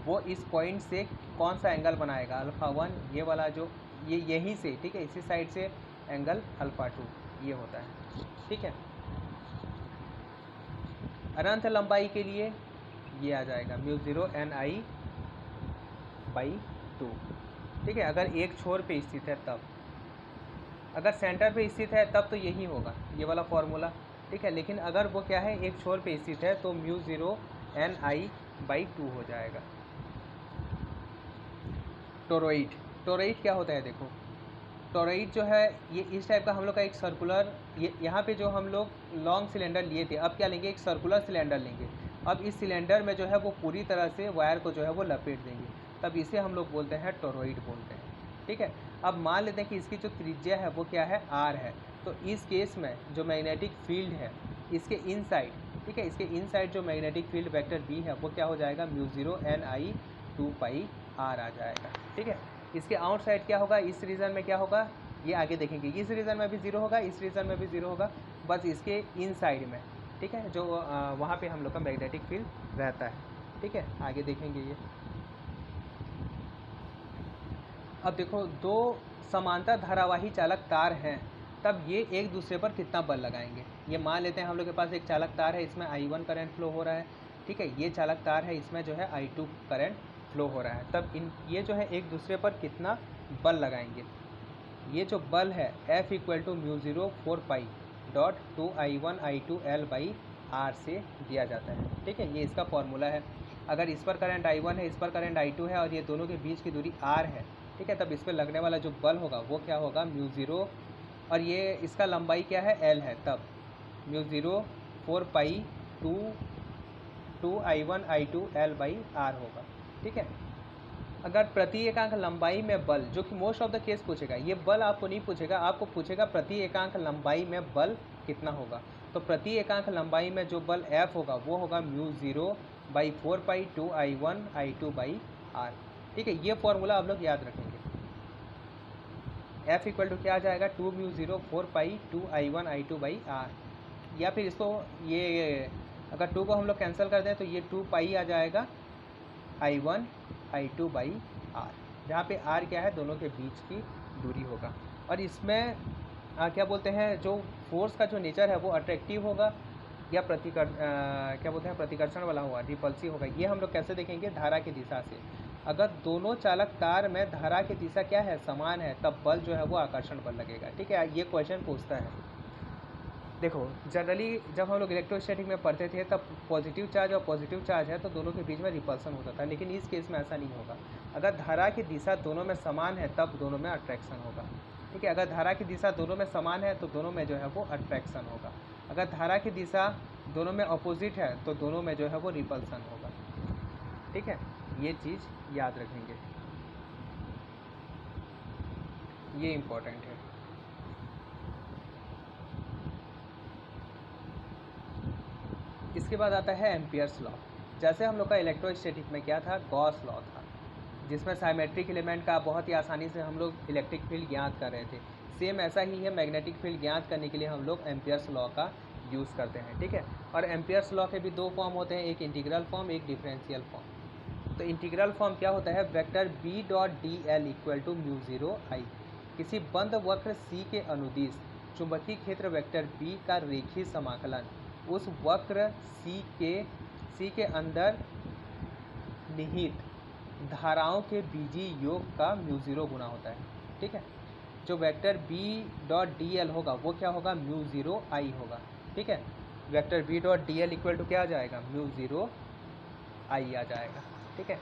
[SPEAKER 1] वो इस पॉइंट से कौन सा एंगल बनाएगा, अल्फ़ा 1 ये वाला जो ये यहीं से, ठीक है, इसी साइड से एंगल अल्फ़ा 2 ये होता है। ठीक है, अनंत लंबाई के लिए ये आ जाएगा म्यू 0 ni/2। ठीक है, अगर एक छोर पे स्थित है तब, अगर सेंटर पे स्थित है तब तो यही होगा ये वाला फॉर्मूला। ठीक है, लेकिन अगर वो क्या है एक छोर पे स्थित है तो म्यू 0 ni/2 हो जाएगा। टोरॉइड, टोरॉइड क्या होता है, देखो टोरॉइड जो है ये इस टाइप का हम लोग का एक सर्कुलर, ये यहाँ पे जो हम लोग लॉन्ग सिलेंडर लिए थे, अब क्या लेंगे, एक सर्कुलर सिलेंडर लेंगे। अब इस सिलेंडर में जो है वो पूरी तरह से वायर को जो है वो लपेट देंगे, तब इसे हम लोग बोलते हैं टोरॉइड बोलते हैं। ठीक है, अब मान लेते हैं कि इसकी जो त्रिज्या है वो क्या है, आर है, तो इस केस में जो मैग्नेटिक फील्ड है इसके इनसाइड, ठीक है, इसके इनसाइड जो मैग्नेटिक फील्ड वेक्टर बी है वो क्या हो जाएगा, म्यू 0 ni/2πr आ जाएगा। ठीक है, इसके आउटसाइड क्या होगा, इस रीजन में क्या होगा ये आगे देखेंगे, इस रीजन में भी 0 होगा, इस रीजन में भी 0 होगा, बस इसके इनसाइड में। ठीक है, जो वहाँ पे हम लोग का मैग्नेटिक फील्ड रहता है। ठीक है, आगे देखेंगे ये। अब देखो, दो समांतर धारावाही चालक तार हैं, तब ये एक दूसरे पर कितना बल लगाएंगे। ये मान लेते हैं हम लोग के पास एक चालक तार है, इसमें I1 करंट फ्लो हो रहा है। ठीक है, ये चालक तार है, इसमें जो है I2 करंट फ्लो हो रहा है, तब ये जो है एक दूसरे पर कितना बल लगाएंगे। ये जो बल है F equal to mu 0 4π.2I1I2L/r से दिया जाता है। ठीक है, ये इसका फॉर्मूला है। अगर इस पर करंट I1 है, इस पर करंट I2 है और ये दोनों के बीच की दूरी r है, ठीक है, तब इस पर लगने वाला जो बल होगा वो क्या होगा, म्यू 0, और ये इसका लंबाई क्या है, l है, तब म्यू 0 4π/2I1I2L/r होगा। ठीक है, अगर प्रति एकांक लंबाई में बल, जो कि मोस्ट ऑफ द केस पूछेगा, ये बल आपको नहीं पूछेगा, आपको पूछेगा प्रति एकांक लंबाई में बल कितना होगा। तो प्रति एकांक लंबाई में जो बल F होगा वो होगा म्यू 0/4π2I1I2/r। ठीक है, ये फॉर्मूला आप लोग याद रखेंगे। F इक्वल टू क्या आ जाएगा, 2 म्यू 0 4π2I1I2/r, या फिर इसको ये अगर 2 को हम लोग कैंसिल कर दें तो ये 2π आ जाएगा I1I2/r, जहाँ पे r क्या है, दोनों के बीच की दूरी होगा। और इसमें क्या बोलते हैं, जो फोर्स का जो नेचर है वो अट्रैक्टिव होगा या क्या बोलते हैं प्रतिकर्षण वाला होगा, रिपल्सिव होगा। ये हम लोग कैसे देखेंगे, धारा की दिशा से। अगर दोनों चालक तार में धारा की दिशा क्या है, समान है, तब बल जो है वो आकर्षण बल लगेगा। ठीक है, ये क्वेश्चन पूछता है। देखो, जनरली जब हम लोग इलेक्ट्रोस्टैटिक में पढ़ते थे तब पॉजिटिव चार्ज और पॉजिटिव चार्ज है तो दोनों के बीच में रिपल्सन होता था, लेकिन इस केस में ऐसा नहीं होगा। अगर धारा की दिशा दोनों में समान है तब दोनों में अट्रैक्शन होगा। ठीक है, अगर धारा की दिशा दोनों में समान है तो दोनों में जो है वो अट्रैक्शन होगा। अगर धारा की दिशा दोनों में अपोजिट है तो दोनों में जो है वो रिपल्सन होगा। ठीक है, ये चीज़ याद रखेंगे, ये इम्पोर्टेंट है। इसके बाद आता है एम्पियर्स लॉ। जैसे हम लोग का इलेक्ट्रोस्टैटिक में क्या था, गॉस लॉ था, जिसमें साइमेट्रिक एलिमेंट का बहुत ही आसानी से हम लोग इलेक्ट्रिक फील्ड ज्ञात कर रहे थे। सेम ऐसा ही है, मैग्नेटिक फील्ड ज्ञात करने के लिए हम लोग एम्पियर्स लॉ का यूज़ करते हैं। ठीक है, और एम्पियर्स लॉ के भी दो फॉर्म होते हैं, एक इंटीग्रल फॉर्म, एक डिफरेंशियल फॉर्म। तो इंटीग्रल फॉर्म क्या होता है, vector B.dl equal to mu 0 I, किसी बंद वक्र C के अनुदिश चुंबकीय क्षेत्र वेक्टर B का रेखीय समाकलन उस वक्र C के अंदर निहित धाराओं के बीजीय योग का म्यू ज़ीरो गुना होता है। ठीक है, जो vector B dot D L होगा वो क्या होगा, म्यू ज़ीरो आई होगा। ठीक है, vector B dot D L equal to क्या आ जाएगा, म्यू ज़ीरो आई आ जाएगा। ठीक है,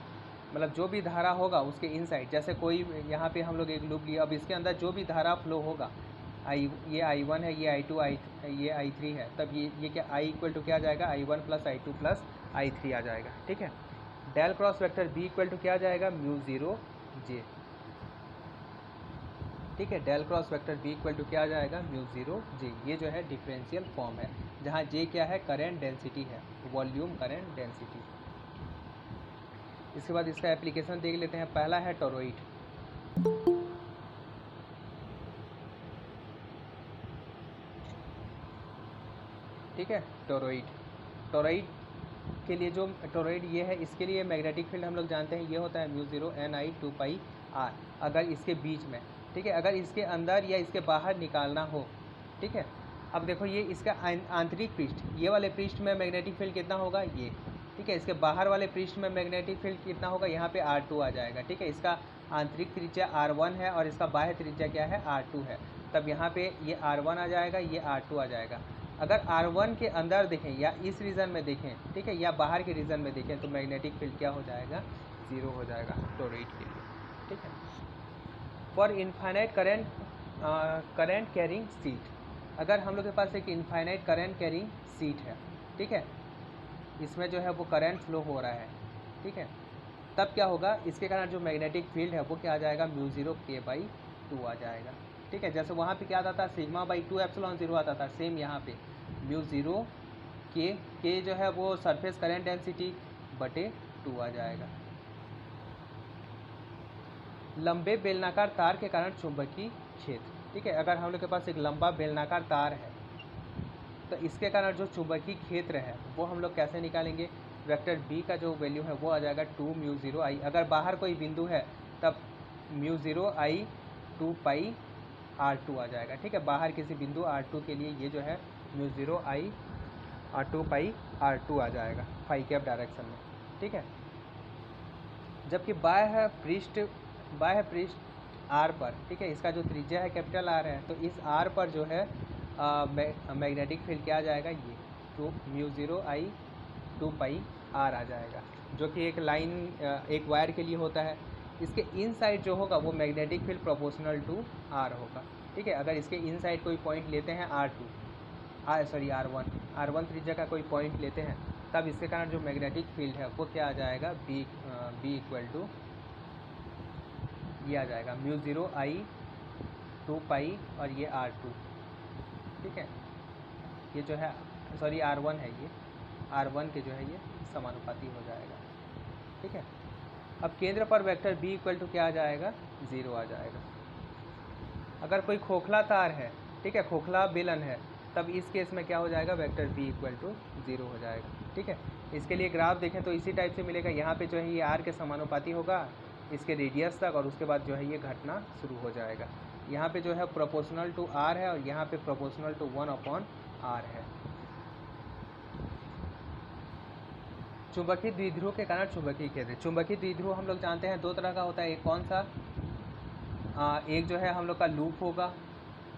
[SPEAKER 1] मतलब जो भी धारा होगा उसके इनसाइड, जैसे कोई यहाँ पे हम लोग एक लूप लिया, अब इसके अंदर जो भी धारा फ्लो होगा, ये I1 है, ये I2 ये I3 है, तब ये क्या I इक्वल टू क्या आ जाएगा, I1 plus I2 plus I3 आ जाएगा। ठीक है, del cross vector B equal to क्या आ जाएगा, म्यू ज़ीरो जे। ठीक है, del cross vector B equal to क्या आ जाएगा, म्यू ज़ीरो जे। ये जो है डिफरेंशियल फॉर्म है, जहाँ J क्या है, करेंट डेंसिटी है, वॉल्यूम करेंट डेंसिटी। इसके बाद इसका एप्लीकेशन देख लेते हैं। पहला है टोरॉइड। ठीक है, टोरॉइड के लिए जो टोरॉइड ये है, इसके लिए मैग्नेटिक फील्ड हम लोग जानते हैं, ये होता है mu zero N I 2 pi R, अगर इसके बीच में। ठीक है, अगर इसके अंदर या इसके बाहर निकालना हो। ठीक है, अब देखो ये इसका आंतरिक पृष्ठ, ये वाले पृष्ठ में मैग्नेटिक फील्ड कितना होगा, ये। ठीक है, इसके बाहर वाले पृष्ठ में मैग्नेटिक फील्ड कितना होगा, यहाँ पे R2 आ जाएगा। ठीक है, इसका आंतरिक त्रिज्या R1 है और इसका बाह्य त्रिज्या क्या है, R2 है, तब यहाँ पे ये R1 आ जाएगा, ये R2 आ जाएगा। अगर R1 के अंदर देखें या इस रीजन में देखें, ठीक है, या बाहर के रीजन में देखें, तो मैग्नेटिक फील्ड क्या हो जाएगा, ज़ीरो हो जाएगा टोरॉइड के लिए। ठीक है, for infinite current carrying seat, अगर हम लोग के पास एक इनफाइनाइट करेंट कैरिंग सीट है, ठीक है, इसमें जो है वो करंट फ्लो हो रहा है। ठीक है, तब क्या होगा, इसके कारण जो मैग्नेटिक फील्ड है वो क्या आ जाएगा, म्यू ज़ीरो के बाई 2 आ जाएगा। ठीक है, जैसे वहाँ पे क्या आता था, सिग्मा बाई 2 एप्सिलॉन 0 आता था, सेम यहाँ पे म्यू ज़ीरो के जो है वो सरफेस करंट डेंसिटी बटे 2 आ जाएगा। लंबे बेलनाकार तार के कारण चुंबकीय क्षेत्र। ठीक है, अगर हम लोग के पास एक लंबा बेलनाकार तार है, तो इसके कारण जो चुंबकीय क्षेत्र है वो हम लोग कैसे निकालेंगे, वेक्टर बी का जो वैल्यू है वो आ जाएगा 2 म्यू ज़ीरो आई। अगर बाहर कोई बिंदु है तब mu zero I 2 pi R2 आ जाएगा। ठीक है, बाहर किसी बिंदु R2 के लिए ये जो है mu zero I 2 pi R2 आ जाएगा फाई कैप डायरेक्शन में। ठीक है, जबकि बाह्य पृष्ठ R पर, ठीक है, इसका जो त्रिज्या है कैपिटल R है, तो इस R पर जो है मैग्नेटिक फील्ड क्या आ जाएगा, ये तो mu zero I 2 pi R आ जाएगा, जो कि एक लाइन एक वायर के लिए होता है। इसके इनसाइड जो होगा वो magnetic field proportional to R होगा। ठीक है, अगर इसके इनसाइड कोई पॉइंट लेते हैं R1 त्रिज्या का कोई पॉइंट लेते हैं, तब इसके कारण जो मैग्नेटिक फील्ड है वो क्या आ जाएगा, बी इक्वल टू ये आ जाएगा म्यू ज़ीरो आई 2 पाई और ये R2। ठीक है, ये जो है R1 है, ये R1 के जो है ये समानुपाती हो जाएगा। ठीक है, अब केंद्र पर वेक्टर B इक्वल टू क्या आ जाएगा, 0 आ जाएगा। अगर कोई खोखला तार है, ठीक है, खोखला बेलन है, तब इस केस में क्या हो जाएगा, वेक्टर B इक्वल टू 0 हो जाएगा। ठीक है, इसके लिए ग्राफ देखें तो इसी टाइप से मिलेगा। यहाँ पे जो है ये R के समानुपाती होगा इसके रेडियस तक, और उसके बाद जो है ये घटना शुरू हो जाएगा। यहाँ पे जो है प्रोपोर्शनल टू R है और यहाँ पे प्रोपोर्शनल टू 1/R है। चुंबकीय द्विध्रुव के कारण चुंबकीय क्षेत्र। चुंबकीय द्विध्रुव हम लोग जानते हैं दो तरह का होता है। एक कौन सा, एक जो है हम लोग का लूप होगा,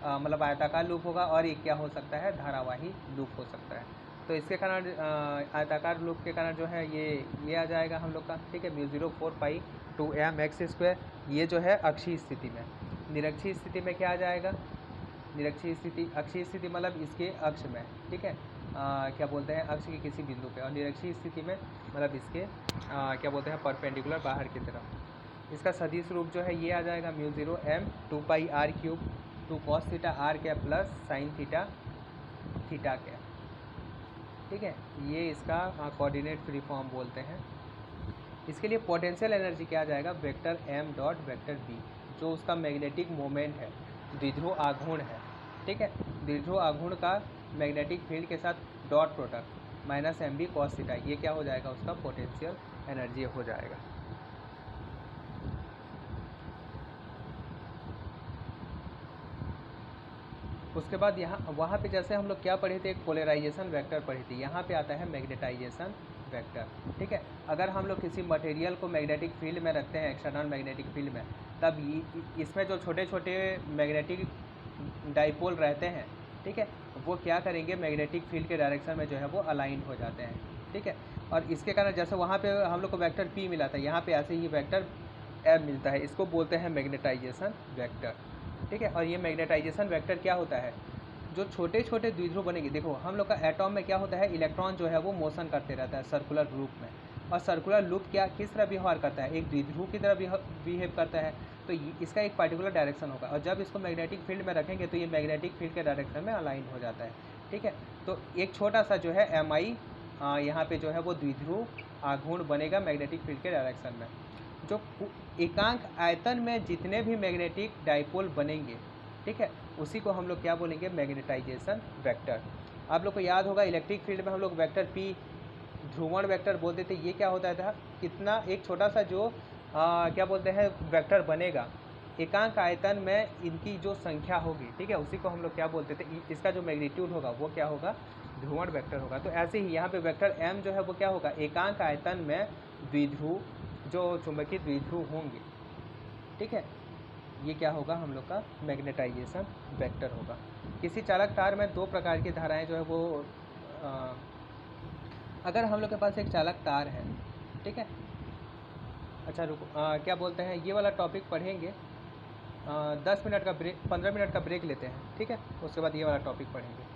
[SPEAKER 1] मतलब आयताकार लूप होगा, और एक क्या हो सकता है, धारावाही लूप हो सकता है। तो इसके कारण आयताकार लूप के कारण जो है ये आ जाएगा हम लोग का। ठीक है, म्यू ज़ीरो 4 पाई 2m x स्क्वायर। ये जो है अक्षीय स्थिति में। निरक्षीय स्थिति में क्या आ जाएगा, निरक्षीय स्थिति, अक्षीय स्थिति मतलब इसके अक्ष में। ठीक है, क्या बोलते हैं, अक्ष के किसी बिंदु पे। और निरक्षीय स्थिति में मतलब इसके क्या बोलते हैं, परपेंडिकुलर बाहर की तरफ। इसका सदिश रूप जो है ये आ जाएगा म्यू ज़ीरो m 2 पाई R cube 2 cos theta R cap plus sine theta theta cap. ठीक है, ये इसका कोऑर्डिनेट फ्री फॉर्म बोलते हैं। इसके लिए पोटेंशियल एनर्जी क्या आ जाएगा, vector m dot vector b, जो उसका मैग्नेटिक मोमेंट है, द्विध्रुव आघूर्ण है। ठीक है, द्विध्रुव आघूर्ण का मैग्नेटिक फील्ड के साथ dot product minus mb cos theta, ये क्या हो जाएगा, उसका पोटेंशियल एनर्जी हो जाएगा। उसके बाद वहाँ पे जैसे हम लोग क्या पढ़े थे, एक पोलराइजेशन वेक्टर पढ़े थे। यहाँ पे आता है मैग्नेटाइजेशन वेक्टर। ठीक है, अगर हम लोग किसी मटेरियल को मैग्नेटिक फील्ड में रखते हैं, एक्सटर्नल मैग्नेटिक फील्ड में, तब इसमें जो छोटे छोटे मैग्नेटिक डाइपोल रहते हैं, ठीक है, वो क्या करेंगे, मैग्नेटिक फील्ड के डायरेक्शन में जो है वो अलाइन हो जाते हैं। ठीक है, और इसके कारण जैसे वहाँ पे हम लोग को वेक्टर P मिला था, यहाँ पे ऐसे ही वेक्टर M मिलता है, इसको बोलते हैं मैग्नेटाइजेशन वेक्टर। ठीक है, और ये मैग्नेटाइजेशन वेक्टर क्या होता है, जो छोटे छोटे द्विध्रुव बनेंगे, देखो हम लोग का एटॉम में क्या होता है, इलेक्ट्रॉन जो है वो मोशन करते रहता है सर्कुलर लूप में, और सर्कुलर लूप क्या किस तरह व्यवहार करता है, एक द्विध्रुव की तरह बिहेव करता है। तो इसका एक पार्टिकुलर डायरेक्शन होगा, और जब इसको मैग्नेटिक फील्ड में रखेंगे तो ये मैग्नेटिक फील्ड के डायरेक्शन में अलाइन हो जाता है। ठीक है, तो एक छोटा सा जो है Mi यहाँ पे जो है वो द्विध्रुव आघूर्ण बनेगा मैग्नेटिक फील्ड के डायरेक्शन में। जो एकांक आयतन में जितने भी मैग्नेटिक डाइपोल बनेंगे, ठीक है, उसी को हम लोग क्या बोलेंगे, मैग्नेटाइजेशन वेक्टर। आप लोग को याद होगा इलेक्ट्रिक फील्ड में हम लोग वेक्टर P ध्रुवण वेक्टर बोलते थे। ये क्या होता था, कितना एक छोटा सा जो क्या बोलते हैं वेक्टर बनेगा, एकांक आयतन में इनकी जो संख्या होगी, ठीक है, उसी को हम लोग क्या बोलते थे, इसका जो मैग्नीट्यूड होगा वो क्या होगा, ध्रुवण वेक्टर होगा। तो ऐसे ही यहाँ पे वेक्टर M जो है वो क्या होगा, एकांक आयतन में द्विध्रुव, जो चुंबकीय द्विध्रुव होंगे, ठीक है, ये क्या होगा, हम लोग का मैग्नेटाइजेशन वेक्टर होगा। किसी चालक तार में दो प्रकार की धाराएं जो है वो अगर हम लोग के पास एक चालक तार है, ठीक है, अच्छा रुको, क्या बोलते हैं, ये वाला टॉपिक पढ़ेंगे, 10 मिनट का ब्रेक, 15 मिनट का ब्रेक लेते हैं, ठीक है, उसके बाद ये वाला टॉपिक पढ़ेंगे।